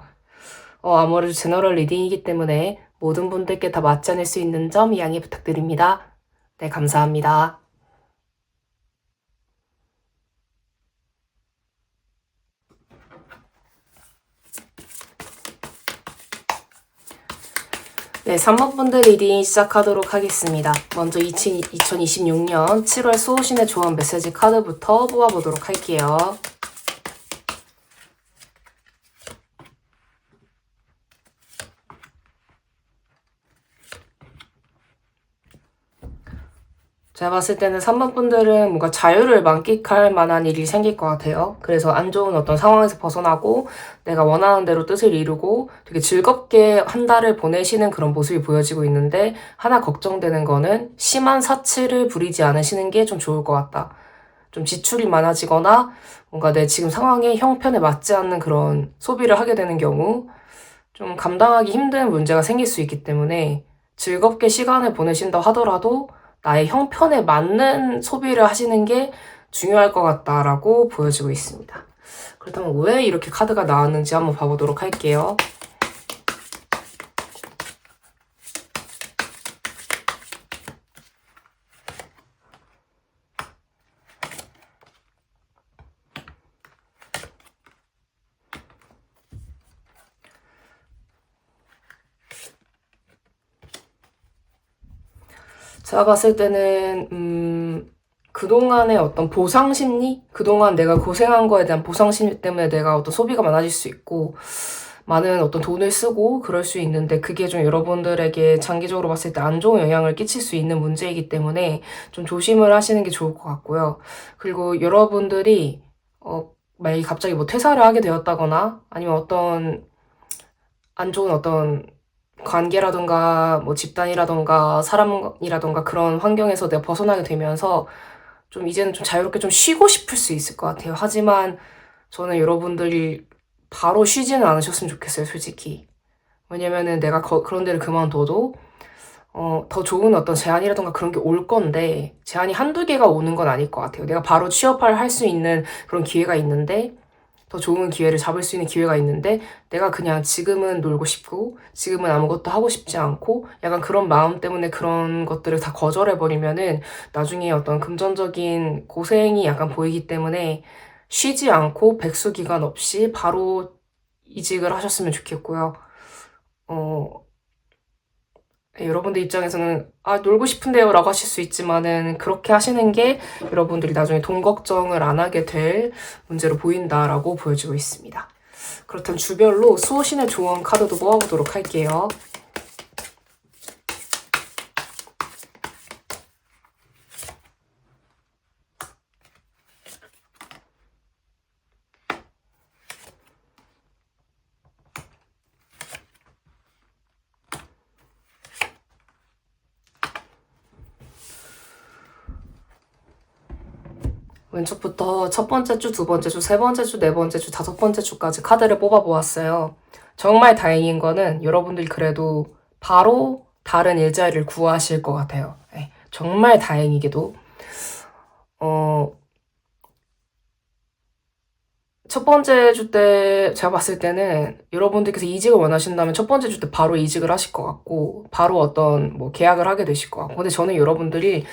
아무래도 제너럴 리딩이기 때문에 모든 분들께 다 맞지 않을 수 있는 점 양해 부탁드립니다. 네, 감사합니다. 네, 3번 분들 리딩 시작하도록 하겠습니다. 먼저 2026년 7월 수호신의 조언 메시지 카드부터 뽑아보도록 할게요. 제가 봤을 때는 3번 분들은 뭔가 자유를 만끽할 만한 일이 생길 것 같아요. 그래서 안 좋은 어떤 상황에서 벗어나고 내가 원하는 대로 뜻을 이루고 되게 즐겁게 한 달을 보내시는 그런 모습이 보여지고 있는데, 하나 걱정되는 거는 심한 사치를 부리지 않으시는 게 좀 좋을 것 같다. 좀 지출이 많아지거나 뭔가 내 지금 상황에 형편에 맞지 않는 그런 소비를 하게 되는 경우 좀 감당하기 힘든 문제가 생길 수 있기 때문에 즐겁게 시간을 보내신다 하더라도 나의 형편에 맞는 소비를 하시는 게 중요할 것 같다라고 보여지고 있습니다. 그렇다면 왜 이렇게 카드가 나왔는지 한번 봐보도록 할게요. 제가 봤을 때는 그동안의 어떤 보상심리? 그동안 내가 고생한 거에 대한 보상심리 때문에 내가 어떤 소비가 많아질 수 있고 많은 어떤 돈을 쓰고 그럴 수 있는데, 그게 좀 여러분들에게 장기적으로 봤을 때 안 좋은 영향을 끼칠 수 있는 문제이기 때문에 좀 조심을 하시는 게 좋을 것 같고요. 그리고 여러분들이 만약에 갑자기 뭐 퇴사를 하게 되었다거나 아니면 어떤 안 좋은 어떤 관계라던가 뭐 집단이라던가 사람이라던가 그런 환경에서 내가 벗어나게 되면서 좀 이제는 좀 자유롭게 좀 쉬고 싶을 수 있을 것 같아요. 하지만 저는 여러분들이 바로 쉬지는 않으셨으면 좋겠어요, 솔직히. 왜냐면은 내가 그런 데를 그만둬도 더 좋은 어떤 제안이라던가 그런 게 올 건데, 제안이 한두 개가 오는 건 아닐 것 같아요. 내가 바로 취업을 할 수 있는 그런 기회가 있는데, 더 좋은 기회를 잡을 수 있는 기회가 있는데, 내가 그냥 지금은 놀고 싶고 지금은 아무것도 하고 싶지 않고 약간 그런 마음 때문에 그런 것들을 다 거절해버리면은 나중에 어떤 금전적인 고생이 약간 보이기 때문에 쉬지 않고 백수 기간 없이 바로 이직을 하셨으면 좋겠고요. 여러분들 입장에서는 놀고 싶은데요 라고 하실 수 있지만은, 그렇게 하시는 게 여러분들이 나중에 돈 걱정을 안 하게 될 문제로 보인다라고 보여지고 있습니다. 그렇다면 주별로 수호신의 조언 카드도 모아보도록 할게요. 왼쪽부터 첫 번째 주, 두 번째 주, 세 번째 주, 네 번째 주, 다섯 번째 주까지 카드를 뽑아보았어요. 정말 다행인 거는 여러분들이 그래도 바로 다른 일자리를 구하실 것 같아요. 네, 정말 다행이게도. 첫 번째 주 때 제가 봤을 때는 여러분들께서 이직을 원하신다면 첫 번째 주 때 바로 이직을 하실 것 같고, 바로 어떤 뭐 계약을 하게 되실 것 같고. 근데 저는 여러분들이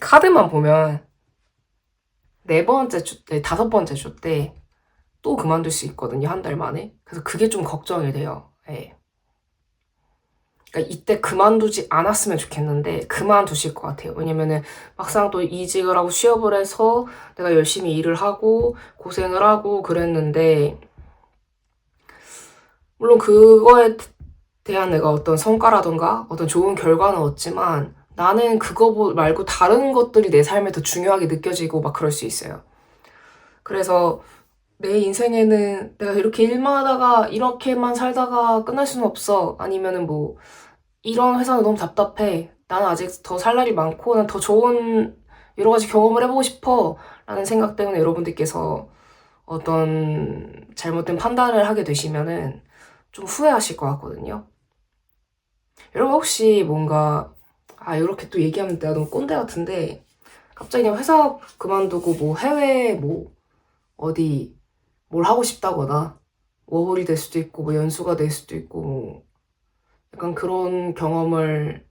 카드만 보면 네 번째 주 때, 다섯 번째 주 때 또 그만둘 수 있거든요, 한 달 만에. 그래서 그게 좀 걱정이 돼요. 네. 그러니까 이때 그만두지 않았으면 좋겠는데 그만두실 것 같아요. 왜냐면은 막상 또 이직을 하고 취업을 해서 내가 열심히 일을 하고 고생을 하고 그랬는데, 물론 그거에 대한 내가 어떤 성과라던가 어떤 좋은 결과는 얻지만, 나는 그거 말고 다른 것들이 내 삶에 더 중요하게 느껴지고 막 그럴 수 있어요. 그래서 내 인생에는 내가 이렇게 일만 하다가 이렇게만 살다가 끝날 수는 없어. 아니면은 뭐 이런 회사는 너무 답답해. 나는 아직 더 살 날이 많고 난 더 좋은 여러 가지 경험을 해보고 싶어. 라는 생각 때문에 여러분들께서 어떤 잘못된 판단을 하게 되시면은 좀 후회하실 것 같거든요. 여러분 혹시 뭔가 이렇게 또 얘기하면 내가 너무 꼰대 같은데, 갑자기 그냥 회사 그만두고 뭐 해외 뭐 어디 뭘 하고 싶다거나 워홀이 될 수도 있고 뭐 연수가 될 수도 있고 뭐 약간 그런 경험을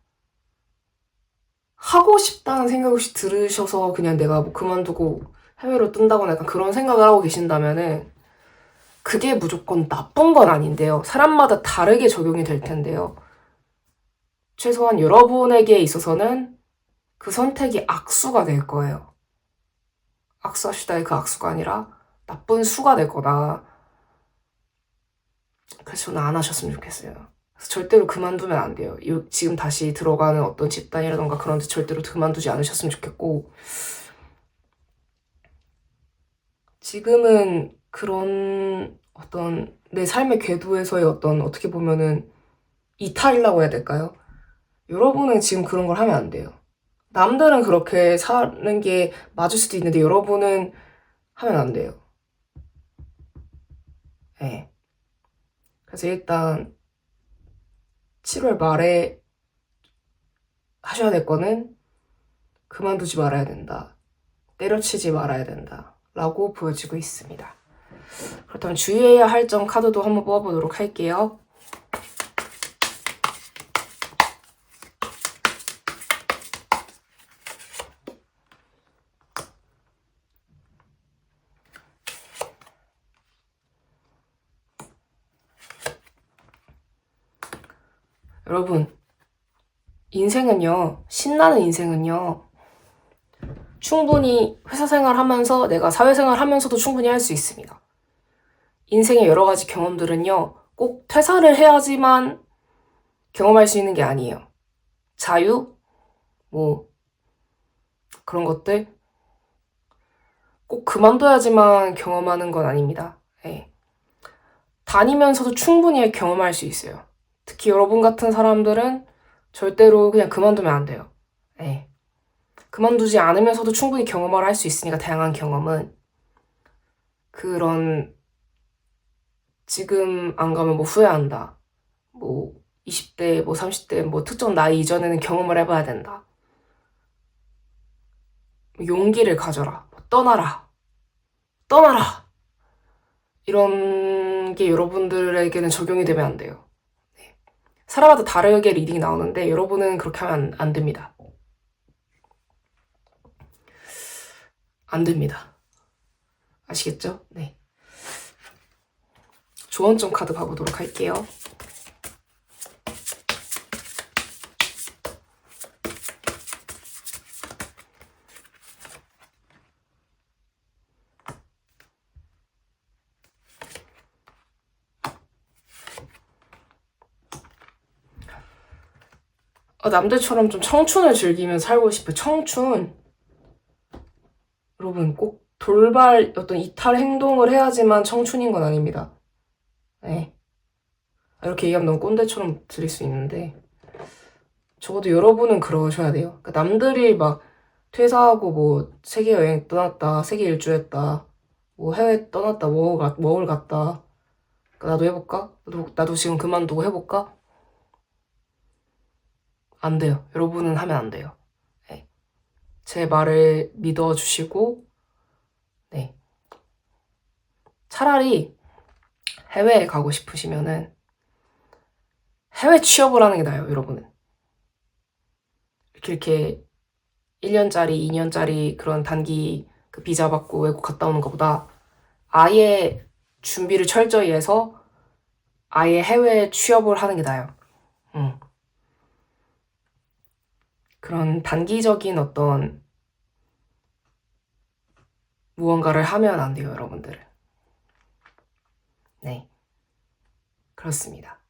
하고 싶다는 생각이 혹시 들으셔서 그냥 내가 뭐 그만두고 해외로 뜬다거나 약간 그런 생각을 하고 계신다면은 그게 무조건 나쁜 건 아닌데요. 사람마다 다르게 적용이 될 텐데요. 최소한 여러분에게 있어서는 그 선택이 악수가 될 거예요. 악수하시다의 그 악수가 아니라 나쁜 수가 될 거다. 그래서 저는 안 하셨으면 좋겠어요. 그래서 절대로 그만두면 안 돼요. 지금 다시 들어가는 어떤 집단이라던가 그런 데 절대로 그만두지 않으셨으면 좋겠고, 지금은 그런 어떤 내 삶의 궤도에서의 어떤 어떻게 보면은 이탈이라고 해야 될까요? 여러분은 지금 그런 걸 하면 안 돼요. 남들은 그렇게 사는 게 맞을 수도 있는데 여러분은 하면 안 돼요. 네. 그래서 일단 7월 말에 하셔야 될 거는 그만두지 말아야 된다. 때려치지 말아야 된다. 라고 보여지고 있습니다. 그렇다면 주의해야 할 점 카드도 한번 뽑아보도록 할게요. 여러분, 인생은요, 신나는 인생은요, 충분히 회사 생활하면서 내가 사회생활 하면서도 충분히 할 수 있습니다. 인생의 여러 가지 경험들은요, 꼭 퇴사를 해야지만 경험할 수 있는 게 아니에요. 자유? 뭐, 그런 것들? 꼭 그만둬야지만 경험하는 건 아닙니다. 네. 다니면서도 충분히 경험할 수 있어요. 특히 여러분 같은 사람들은 절대로 그냥 그만두면 안 돼요. 네. 그만두지 않으면서도 충분히 경험을 할 수 있으니까 다양한 경험은 그런 지금 안 가면 뭐 후회한다. 뭐 20대, 뭐 30대, 뭐 특정 나이 이전에는 경험을 해봐야 된다. 용기를 가져라. 떠나라. 떠나라. 이런 게 여러분들에게는 적용이 되면 안 돼요. 네. 사람마다 다르게 리딩이 나오는데 여러분은 그렇게 하면 안 됩니다. 안 됩니다. 아시겠죠? 네. 조언점 카드 봐보도록 할게요. 남들처럼 좀 청춘을 즐기면서 살고 싶어요. 청춘. 여러분 꼭 돌발 어떤 이탈 행동을 해야지만 청춘인 건 아닙니다. 네. 이렇게 얘기하면 너무 꼰대처럼 들릴 수 있는데 적어도 여러분은 그러셔야 돼요. 그러니까 남들이 막 퇴사하고 뭐 세계 여행 떠났다, 세계 일주했다, 뭐 해외 떠났다, 뭐를 갔다. 그러니까 나도 해볼까? 나도 지금 그만두고 해볼까? 안 돼요. 여러분은 하면 안 돼요. 네. 제 말을 믿어주시고, 네. 차라리 해외에 가고 싶으시면은 해외 취업을 하는 게 나아요, 여러분은. 이렇게 1년짜리, 2년짜리 그런 단기 그 비자 받고 외국 갔다 오는 것보다 아예 준비를 철저히 해서 아예 해외 취업을 하는 게 나아요. 그런 단기적인 어떤 무언가를 하면 안 돼요, 여러분들. 네. 그렇습니다.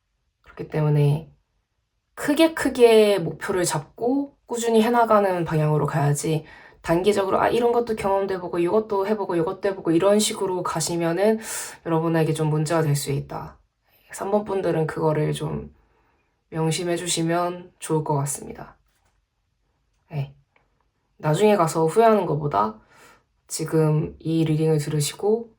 그렇기 때문에 크게 목표를 잡고 꾸준히 해나가는 방향으로 가야지 단기적으로 이런 것도 경험돼보고 이것도 해보고 이것도 해보고 이런 식으로 가시면은 여러분에게 좀 문제가 될 수 있다. 3번 분들은 그거를 좀 명심해 주시면 좋을 것 같습니다. 네. 나중에 가서 후회하는 것보다 지금 이 리딩을 들으시고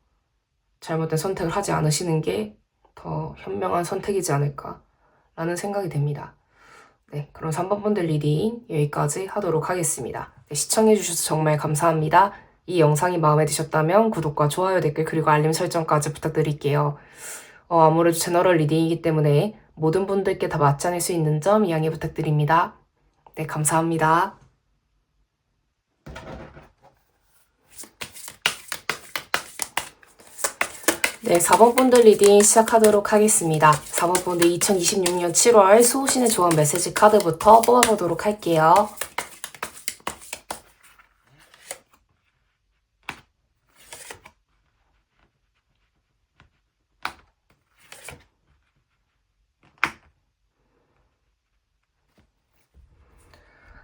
잘못된 선택을 하지 않으시는 게 더 현명한 선택이지 않을까라는 생각이 듭니다. 네, 그럼 3번 분들 리딩 여기까지 하도록 하겠습니다. 네, 시청해주셔서 정말 감사합니다. 이 영상이 마음에 드셨다면 구독과 좋아요, 댓글, 그리고 알림 설정까지 부탁드릴게요. 아무래도 제너럴 리딩이기 때문에 모든 분들께 다 맞지 않을 수 있는 점 이해해 부탁드립니다. 네, 감사합니다. 네, 4번 분들 리딩 시작하도록 하겠습니다. 4번 분들 2026년 7월 수호신의 조언 메시지 카드부터 뽑아보도록 할게요.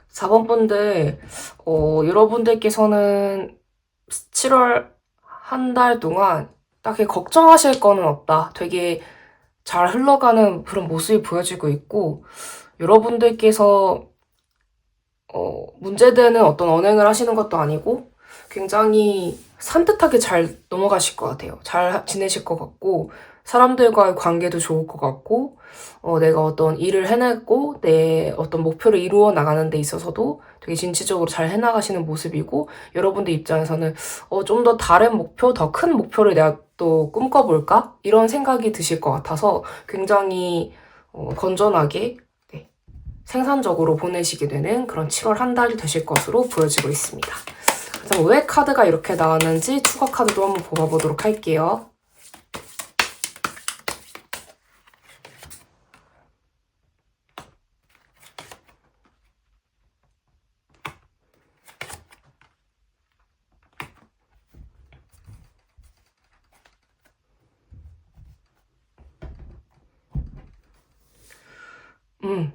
사 번 분들, 여러분들께서는 7월 한 달 동안 딱히 걱정하실 거는 없다. 되게 잘 흘러가는 그런 모습이 보여지고 있고, 여러분들께서 문제되는 어떤 언행을 하시는 것도 아니고 굉장히 산뜻하게 잘 넘어가실 것 같아요. 잘 지내실 것 같고 사람들과의 관계도 좋을 것 같고 내가 어떤 일을 해내고 내 어떤 목표를 이루어 나가는 데 있어서도 되게 진취적으로 잘 해나가시는 모습이고 여러분들 입장에서는 좀 더 다른 목표, 더 큰 목표를 내가 또 꿈꿔볼까? 이런 생각이 드실 것 같아서 굉장히 건전하게 생산적으로 보내시게 되는 그런 7월 한 달이 되실 것으로 보여지고 있습니다. 그래서 왜 카드가 이렇게 나왔는지 추가 카드도 한번 뽑아보도록 할게요. 음,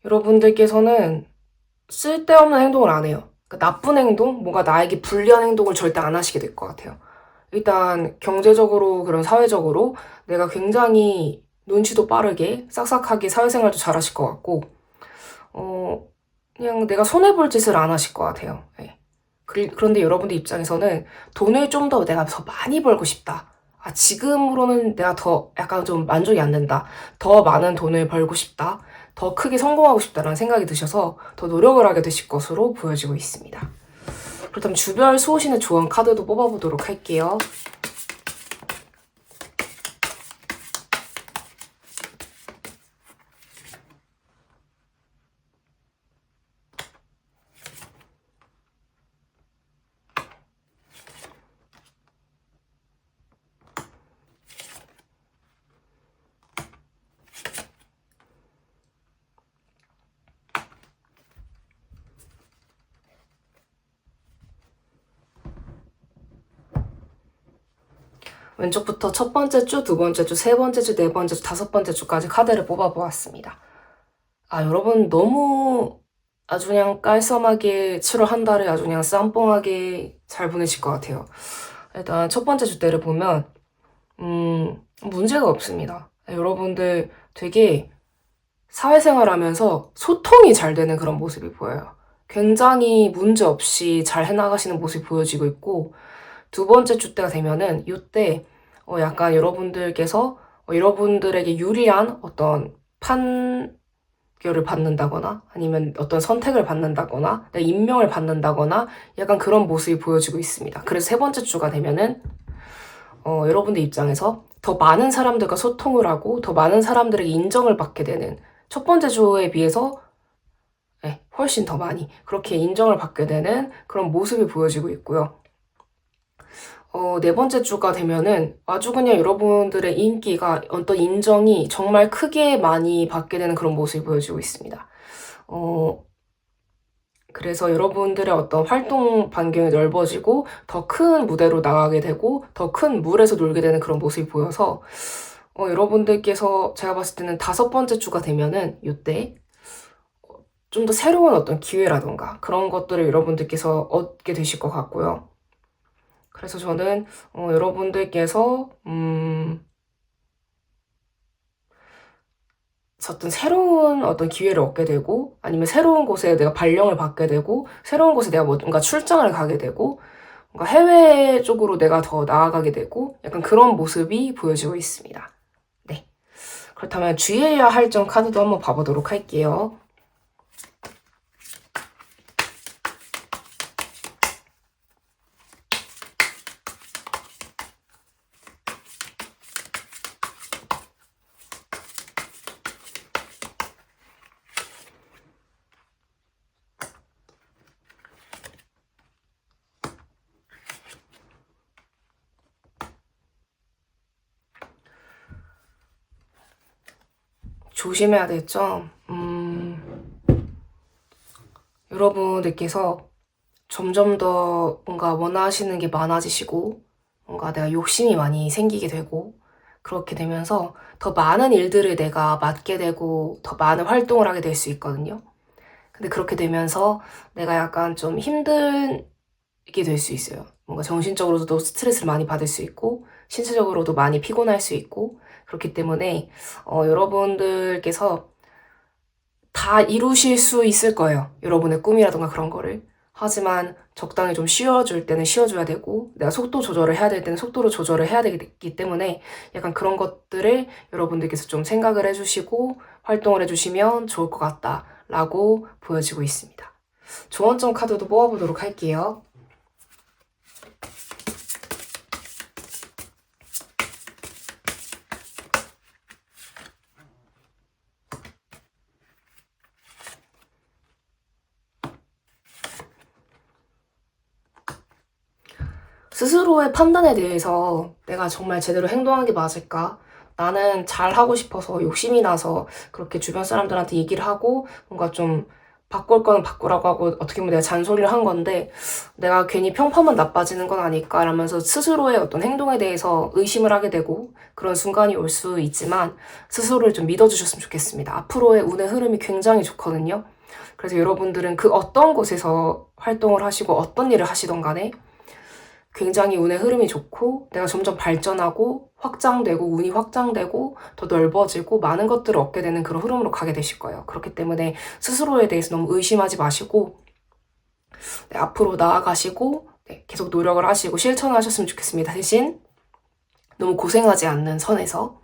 여러분들께서는 쓸데없는 행동을 안 해요. 그러니까 나쁜 행동, 뭔가 나에게 불리한 행동을 절대 안 하시게 될 것 같아요. 일단 경제적으로 그런 사회적으로 내가 굉장히 눈치도 빠르게 싹싹하게 사회생활도 잘하실 것 같고 어, 그냥 내가 손해볼 짓을 안 하실 것 같아요. 네. 그런데 여러분들 입장에서는 돈을 좀 더 내가 더 많이 벌고 싶다. 아, 지금으로는 내가 더 약간 좀 만족이 안 된다. 더 많은 돈을 벌고 싶다. 더 크게 성공하고 싶다라는 생각이 드셔서 더 노력을 하게 되실 것으로 보여지고 있습니다. 그렇다면 주별 수호신의 조언 카드도 뽑아보도록 할게요. 왼쪽부터 첫 번째 주, 두 번째 주, 세 번째 주, 네 번째 주, 다섯 번째 주까지 카드를 뽑아보았습니다. 아, 여러분 너무 아주 그냥 깔쌈하게 7월 한 달에 아주 그냥 쌈뽕하게 잘 보내실 것 같아요. 일단 첫 번째 주 때를 보면 문제가 없습니다. 여러분들 되게 사회생활 하면서 소통이 잘 되는 그런 모습이 보여요. 굉장히 문제 없이 잘 해나가시는 모습이 보여지고 있고 두 번째 주 때가 되면은 이때 약간 여러분들께서 여러분들에게 유리한 어떤 판결을 받는다거나 아니면 어떤 선택을 받는다거나 내 임명을 받는다거나 약간 그런 모습이 보여지고 있습니다. 그래서 세 번째 주가 되면은 여러분들 입장에서 더 많은 사람들과 소통을 하고 더 많은 사람들에게 인정을 받게 되는 첫 번째 주에 비해서 훨씬 더 많이 그렇게 인정을 받게 되는 그런 모습이 보여지고 있고요. 네 번째 주가 되면은 아주 그냥 여러분들의 인기가 어떤 인정이 정말 크게 많이 받게 되는 그런 모습이 보여지고 있습니다. 그래서 여러분들의 어떤 활동 반경이 넓어지고 더 큰 무대로 나가게 되고 더 큰 물에서 놀게 되는 그런 모습이 보여서 여러분들께서 제가 봤을 때는 다섯 번째 주가 되면은 이때 좀 더 새로운 어떤 기회라던가 그런 것들을 여러분들께서 얻게 되실 것 같고요. 그래서 저는 여러분들께서 어떤 새로운 어떤 기회를 얻게 되고 아니면 새로운 곳에 내가 발령을 받게 되고 새로운 곳에 내가 뭔가 출장을 가게 되고 뭔가 해외 쪽으로 내가 더 나아가게 되고 약간 그런 모습이 보여지고 있습니다. 네. 그렇다면 주의해야 할 점 카드도 한번 봐보도록 할게요. 조심해야 될 점, 여러분들께서 점점 더 뭔가 원하시는 게 많아지시고, 뭔가 내가 욕심이 많이 생기게 되고, 그렇게 되면서 더 많은 일들을 내가 맡게 되고, 더 많은 활동을 하게 될 수 있거든요. 근데 그렇게 되면서 내가 약간 좀 힘들게 될 수 있어요. 뭔가 정신적으로도 스트레스를 많이 받을 수 있고, 신체적으로도 많이 피곤할 수 있고, 그렇기 때문에, 여러분들께서 다 이루실 수 있을 거예요. 여러분의 꿈이라던가 그런 거를. 하지만 적당히 좀 쉬어줄 때는 쉬어줘야 되고, 내가 속도 조절을 해야 될 때는 속도로 조절을 해야 되기 때문에 약간 그런 것들을 여러분들께서 좀 생각을 해주시고 활동을 해주시면 좋을 것 같다라고 보여지고 있습니다. 조언점 카드도 뽑아보도록 할게요. 스스로의 판단에 대해서 내가 정말 제대로 행동한 게 맞을까? 나는 잘하고 싶어서 욕심이 나서 그렇게 주변 사람들한테 얘기를 하고 뭔가 좀 바꿀 거는 바꾸라고 하고 어떻게 보면 내가 잔소리를 한 건데 내가 괜히 평판만 나빠지는 건 아닐까 라면서 스스로의 어떤 행동에 대해서 의심을 하게 되고 그런 순간이 올 수 있지만 스스로를 좀 믿어주셨으면 좋겠습니다. 앞으로의 운의 흐름이 굉장히 좋거든요. 그래서 여러분들은 그 어떤 곳에서 활동을 하시고 어떤 일을 하시던 간에 굉장히 운의 흐름이 좋고 내가 점점 발전하고 확장되고 운이 확장되고 더 넓어지고 많은 것들을 얻게 되는 그런 흐름으로 가게 되실 거예요. 그렇기 때문에 스스로에 대해서 너무 의심하지 마시고 네, 앞으로 나아가시고 네, 계속 노력을 하시고 실천하셨으면 좋겠습니다. 대신 너무 고생하지 않는 선에서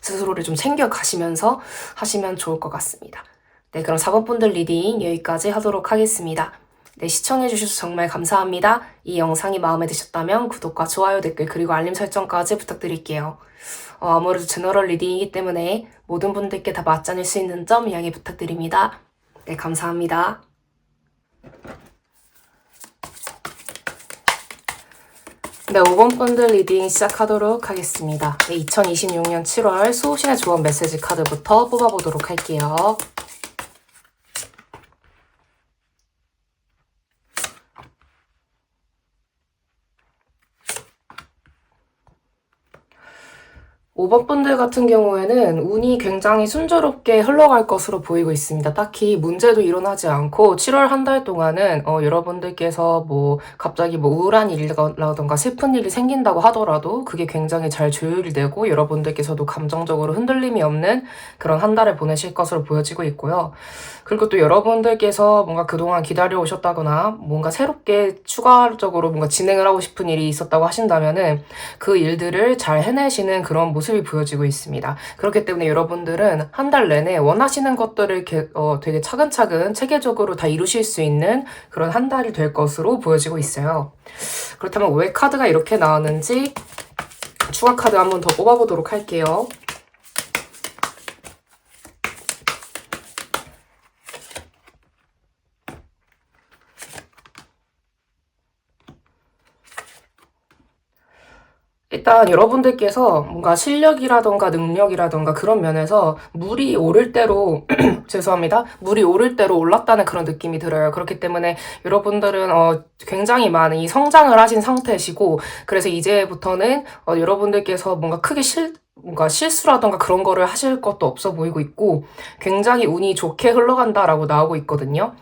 스스로를 좀 챙겨가시면서 하시면 좋을 것 같습니다. 네, 그럼 4번 분들 리딩 여기까지 하도록 하겠습니다. 네, 시청해주셔서 정말 감사합니다. 이 영상이 마음에 드셨다면 구독과 좋아요, 댓글, 그리고 알림 설정까지 부탁드릴게요. 아무래도 제너럴 리딩이기 때문에 모든 분들께 다 맞지 않을 수 있는 점 양해 부탁드립니다. 네, 감사합니다. 네, 5번 분들 리딩 시작하도록 하겠습니다. 네, 2026년 7월 수호신의 조언 메시지 카드부터 뽑아보도록 할게요. 오 번 분들 같은 경우에는 운이 굉장히 순조롭게 흘러갈 것으로 보이고 있습니다. 딱히 문제도 일어나지 않고 7월 한 달 동안은 여러분들께서 뭐 갑자기 뭐 우울한 일이라던가 슬픈 일이 생긴다고 하더라도 그게 굉장히 잘 조율이 되고 여러분들께서도 감정적으로 흔들림이 없는 그런 한 달을 보내실 것으로 보여지고 있고요. 그리고 또 여러분들께서 뭔가 그동안 기다려 오셨다거나 뭔가 새롭게 추가적으로 뭔가 진행을 하고 싶은 일이 있었다고 하신다면은 그 일들을 잘 해내시는 그런 모습이 보여지고 있습니다. 그렇기 때문에 여러분들은 한 달 내내 원하시는 것들을 되게 차근차근 체계적으로 다 이루실 수 있는 그런 한 달이 될 것으로 보여지고 있어요. 그렇다면 왜 카드가 이렇게 나왔는지 추가 카드 한번 더 뽑아보도록 할게요. 일단 여러분들께서 뭔가 실력이라던가 능력이라던가 그런 면에서 물이 오를 대로 죄송합니다. 물이 오를 대로 올랐다는 그런 느낌이 들어요. 그렇기 때문에 여러분들은 굉장히 많은 이 성장을 하신 상태시고 그래서 이제부터는 여러분들께서 뭔가 실수라던가 그런 거를 하실 것도 없어 보이고 있고 굉장히 운이 좋게 흘러간다라고 나오고 있거든요.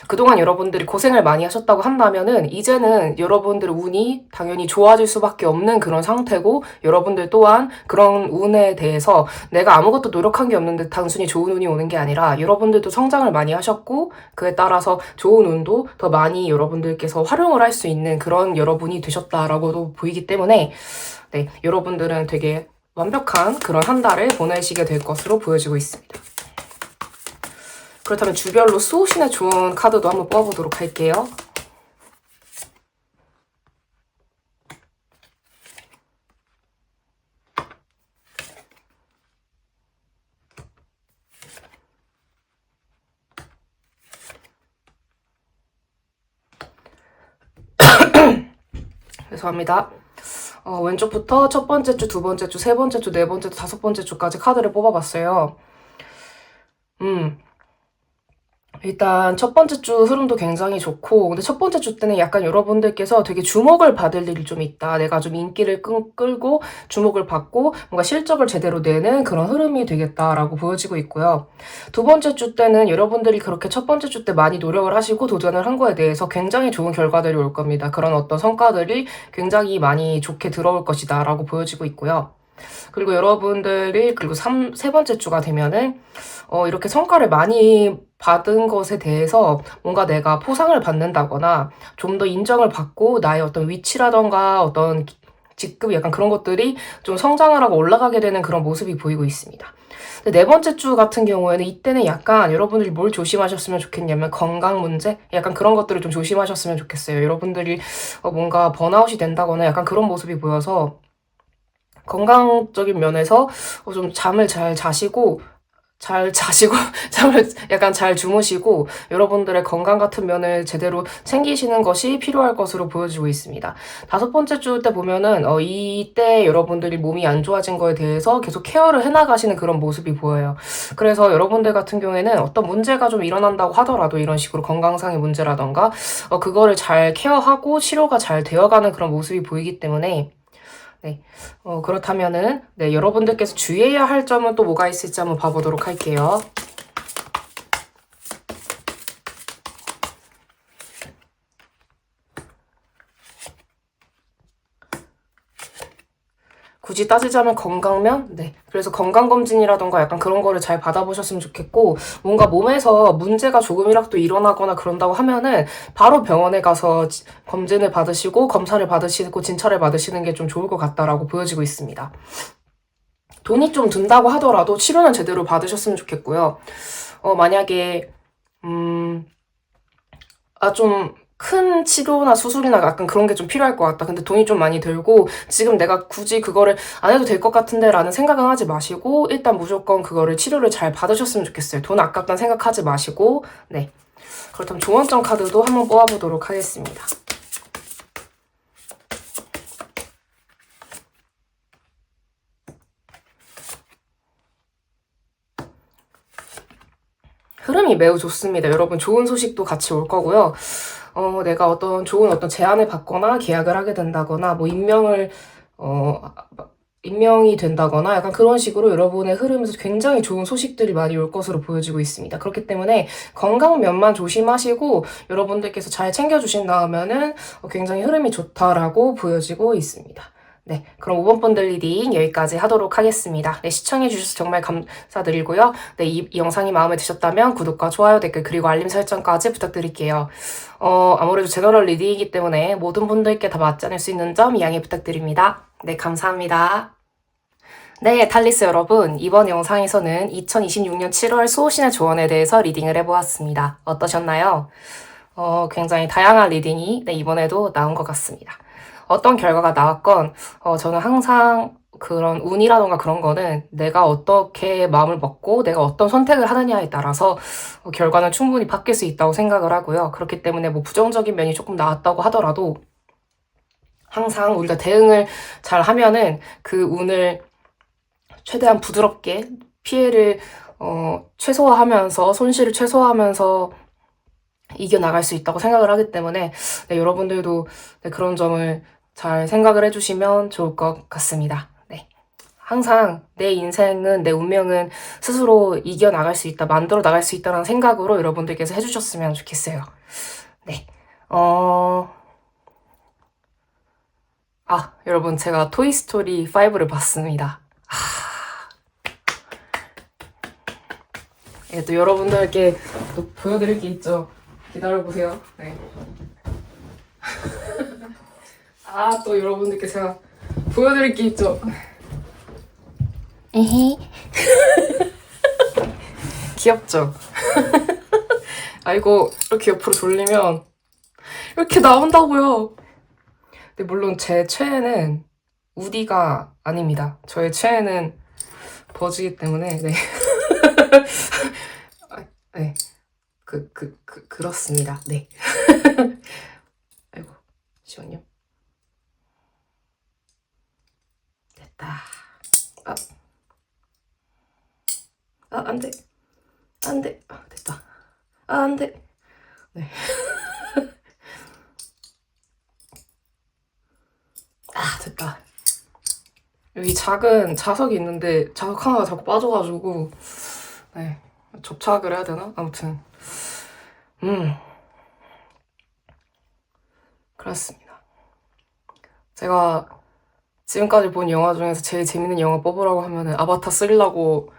그동안 여러분들이 고생을 많이 하셨다고 한다면은 이제는 여러분들의 운이 당연히 좋아질 수밖에 없는 그런 상태고 여러분들 또한 그런 운에 대해서 내가 아무것도 노력한 게 없는데 단순히 좋은 운이 오는 게 아니라 여러분들도 성장을 많이 하셨고 그에 따라서 좋은 운도 더 많이 여러분들께서 활용을 할 수 있는 그런 여러분이 되셨다라고도 보이기 때문에 네, 여러분들은 되게 완벽한 그런 한 달을 보내시게 될 것으로 보여지고 있습니다. 그렇다면 주별로 수호신의 조언 카드도 한번 뽑아보도록 할게요. 죄송합니다. 왼쪽부터 첫 번째 주, 두 번째 주, 세 번째 주, 네 번째 주, 다섯 번째 주까지 카드를 뽑아봤어요. 일단 첫 번째 주 흐름도 굉장히 좋고, 근데 첫 번째 주 때는 약간 여러분들께서 되게 주목을 받을 일이 좀 있다. 내가 좀 인기를 끌고 주목을 받고 뭔가 실적을 제대로 내는 그런 흐름이 되겠다라고 보여지고 있고요. 두 번째 주 때는 여러분들이 그렇게 첫 번째 주 때 많이 노력을 하시고 도전을 한 거에 대해서 굉장히 좋은 결과들이 올 겁니다. 그런 어떤 성과들이 굉장히 많이 좋게 들어올 것이다 라고 보여지고 있고요. 그리고 여러분들이 그리고 세 번째 주가 되면은 이렇게 성과를 많이 받은 것에 대해서 뭔가 내가 포상을 받는다거나 좀 더 인정을 받고 나의 어떤 위치라던가 어떤 직급 약간 그런 것들이 좀 성장을 하고 올라가게 되는 그런 모습이 보이고 있습니다. 근데 네 번째 주 같은 경우에는 이때는 약간 여러분들이 뭘 조심하셨으면 좋겠냐면 건강 문제? 약간 그런 것들을 좀 조심하셨으면 좋겠어요. 여러분들이 뭔가 번아웃이 된다거나 약간 그런 모습이 보여서 건강적인 면에서 좀 잠을 잘 자시고, 잠을 약간 잘 주무시고, 여러분들의 건강 같은 면을 제대로 챙기시는 것이 필요할 것으로 보여지고 있습니다. 다섯 번째 주 때 보면은, 이때 여러분들이 몸이 안 좋아진 거에 대해서 계속 케어를 해나가시는 그런 모습이 보여요. 그래서 여러분들 같은 경우에는 어떤 문제가 좀 일어난다고 하더라도 이런 식으로 건강상의 문제라던가, 그거를 잘 케어하고 치료가 잘 되어가는 그런 모습이 보이기 때문에, 네. 그렇다면은, 네, 여러분들께서 주의해야 할 점은 또 뭐가 있을지 한번 봐보도록 할게요. 굳이 따지자면 건강면? 네. 그래서 건강검진이라던가 약간 그런 거를 잘 받아보셨으면 좋겠고, 뭔가 몸에서 문제가 조금이라도 일어나거나 그런다고 하면은, 바로 병원에 가서 검진을 받으시고, 검사를 받으시고, 진찰을 받으시는 게 좀 좋을 것 같다라고 보여지고 있습니다. 돈이 좀 든다고 하더라도 치료는 제대로 받으셨으면 좋겠고요. 만약에, 좀 큰 치료나 수술이나 약간 그런 게 좀 필요할 것 같다. 근데 돈이 좀 많이 들고 지금 내가 굳이 그거를 안 해도 될 것 같은데 라는 생각은 하지 마시고 일단 무조건 그거를 치료를 잘 받으셨으면 좋겠어요. 돈 아깝다는 생각하지 마시고 네. 그렇다면 조언점 카드도 한번 뽑아보도록 하겠습니다. 흐름이 매우 좋습니다. 여러분 좋은 소식도 같이 올 거고요. 내가 좋은 어떤 제안을 받거나 계약을 하게 된다거나 뭐 임명이 된다거나 약간 그런 식으로 여러분의 흐름에서 굉장히 좋은 소식들이 많이 올 것으로 보여지고 있습니다. 그렇기 때문에 건강 면만 조심하시고 여러분들께서 잘 챙겨주신다면은 굉장히 흐름이 좋다라고 보여지고 있습니다. 네, 그럼 5번 번들 리딩 여기까지 하도록 하겠습니다. 네, 시청해주셔서 정말 감사드리고요. 네, 이 영상이 마음에 드셨다면 구독과 좋아요, 댓글, 그리고 알림 설정까지 부탁드릴게요. 아무래도 제너럴 리딩이기 때문에 모든 분들께 다 맞지 않을 수 있는 점 양해 부탁드립니다. 네, 감사합니다. 네, 탈리스 여러분. 이번 영상에서는 2026년 7월 수호신의 조언에 대해서 리딩을 해보았습니다. 어떠셨나요? 굉장히 다양한 리딩이 네, 이번에도 나온 것 같습니다. 어떤 결과가 나왔건, 저는 항상 그런 운이라던가 그런 거는 내가 어떻게 마음을 먹고 내가 어떤 선택을 하느냐에 따라서 결과는 충분히 바뀔 수 있다고 생각을 하고요. 그렇기 때문에 뭐 부정적인 면이 조금 나왔다고 하더라도 항상 우리가 대응을 잘 하면은 그 운을 최대한 부드럽게 피해를 최소화하면서 손실을 최소화하면서 이겨나갈 수 있다고 생각을 하기 때문에 네, 여러분들도 네, 그런 점을 잘 생각을 해주시면 좋을 것 같습니다. 네. 항상 내 인생은, 내 운명은 스스로 이겨나갈 수 있다, 만들어 나갈 수 있다는 생각으로 여러분들께서 해주셨으면 좋겠어요. 네. 여러분, 제가 토이스토리 5를 봤습니다. 예, 또 여러분들께 또 보여드릴 게 있죠. 기다려보세요. 네. 또 여러분들께 제가 보여드릴 게 있죠. 에헤. 귀엽죠? 이거 이렇게 옆으로 돌리면 이렇게 나온다고요. 근데 물론 제 최애는 우디가 아닙니다. 저의 최애는 버즈이기 때문에 네. 네. 그렇습니다. 네. 아이고, 잠시만요. 아, 안 돼. 안 돼. 아, 됐다. 안 돼. 네. 아, 됐다. 여기 작은 자석이 있는데 자석 하나가 자꾸 빠져가지고 네. 접착을 해야 되나? 아무튼 그렇습니다. 제가 지금까지 본 영화 중에서 제일 재밌는 영화 뽑으라고 하면은 아바타 3라고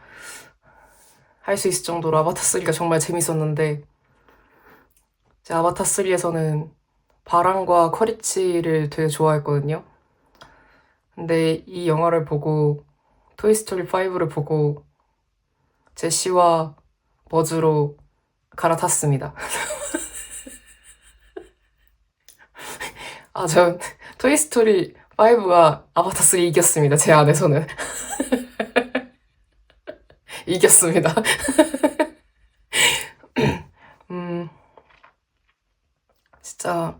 할 수 있을 정도로 아바타 3가 정말 재밌었는데 제가 아바타 3에서는 바람과 커리치를 되게 좋아했거든요. 근데 이 영화를 보고 토이스토리 5를 보고 제시와 버즈로 갈아탔습니다. 아, 전 토이스토리 5가 아바타 3 이겼습니다. 제 안에서는. 이겼습니다. 진짜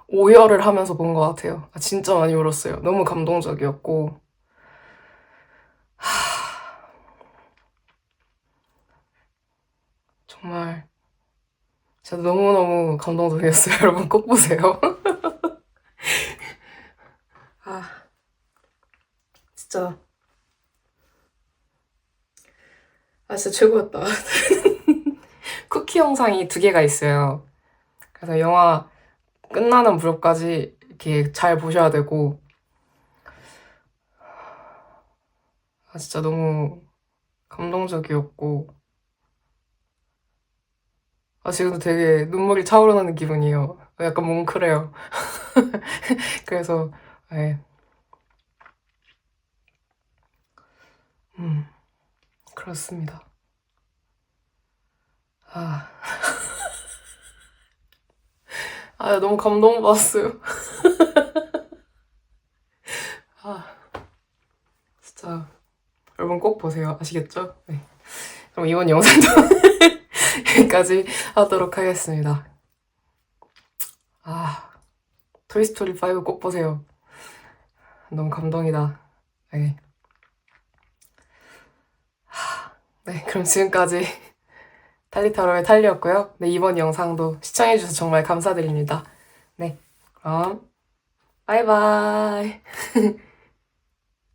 오열을 하면서 본 것 같아요. 아, 진짜 많이 울었어요. 너무 감동적이었고. 정말 진짜 너무너무 감동적이었어요. 여러분 꼭 보세요. 아, 진짜. 아, 진짜 최고였다. 쿠키 영상이 2개가 있어요. 그래서 영화 끝나는 무렵까지 이렇게 잘 보셔야 되고, 아, 진짜 너무 감동적이었고, 아, 지금도 되게 눈물이 차오르는 기분이에요. 약간 뭉클해요. 그래서, 네. 그렇습니다. 아, 아, 너무 감동받았어요. 아, 진짜. 여러분 꼭 보세요. 아시겠죠? 네. 그럼 이번 영상도 여기까지 하도록 하겠습니다. 아, 토이스토리 5 꼭 보세요. 너무 감동이다. 네. 네, 그럼 지금까지 탈리타로의 탈리였고요. 네, 이번 영상도 시청해주셔서 정말 감사드립니다. 네, 그럼 바이바이.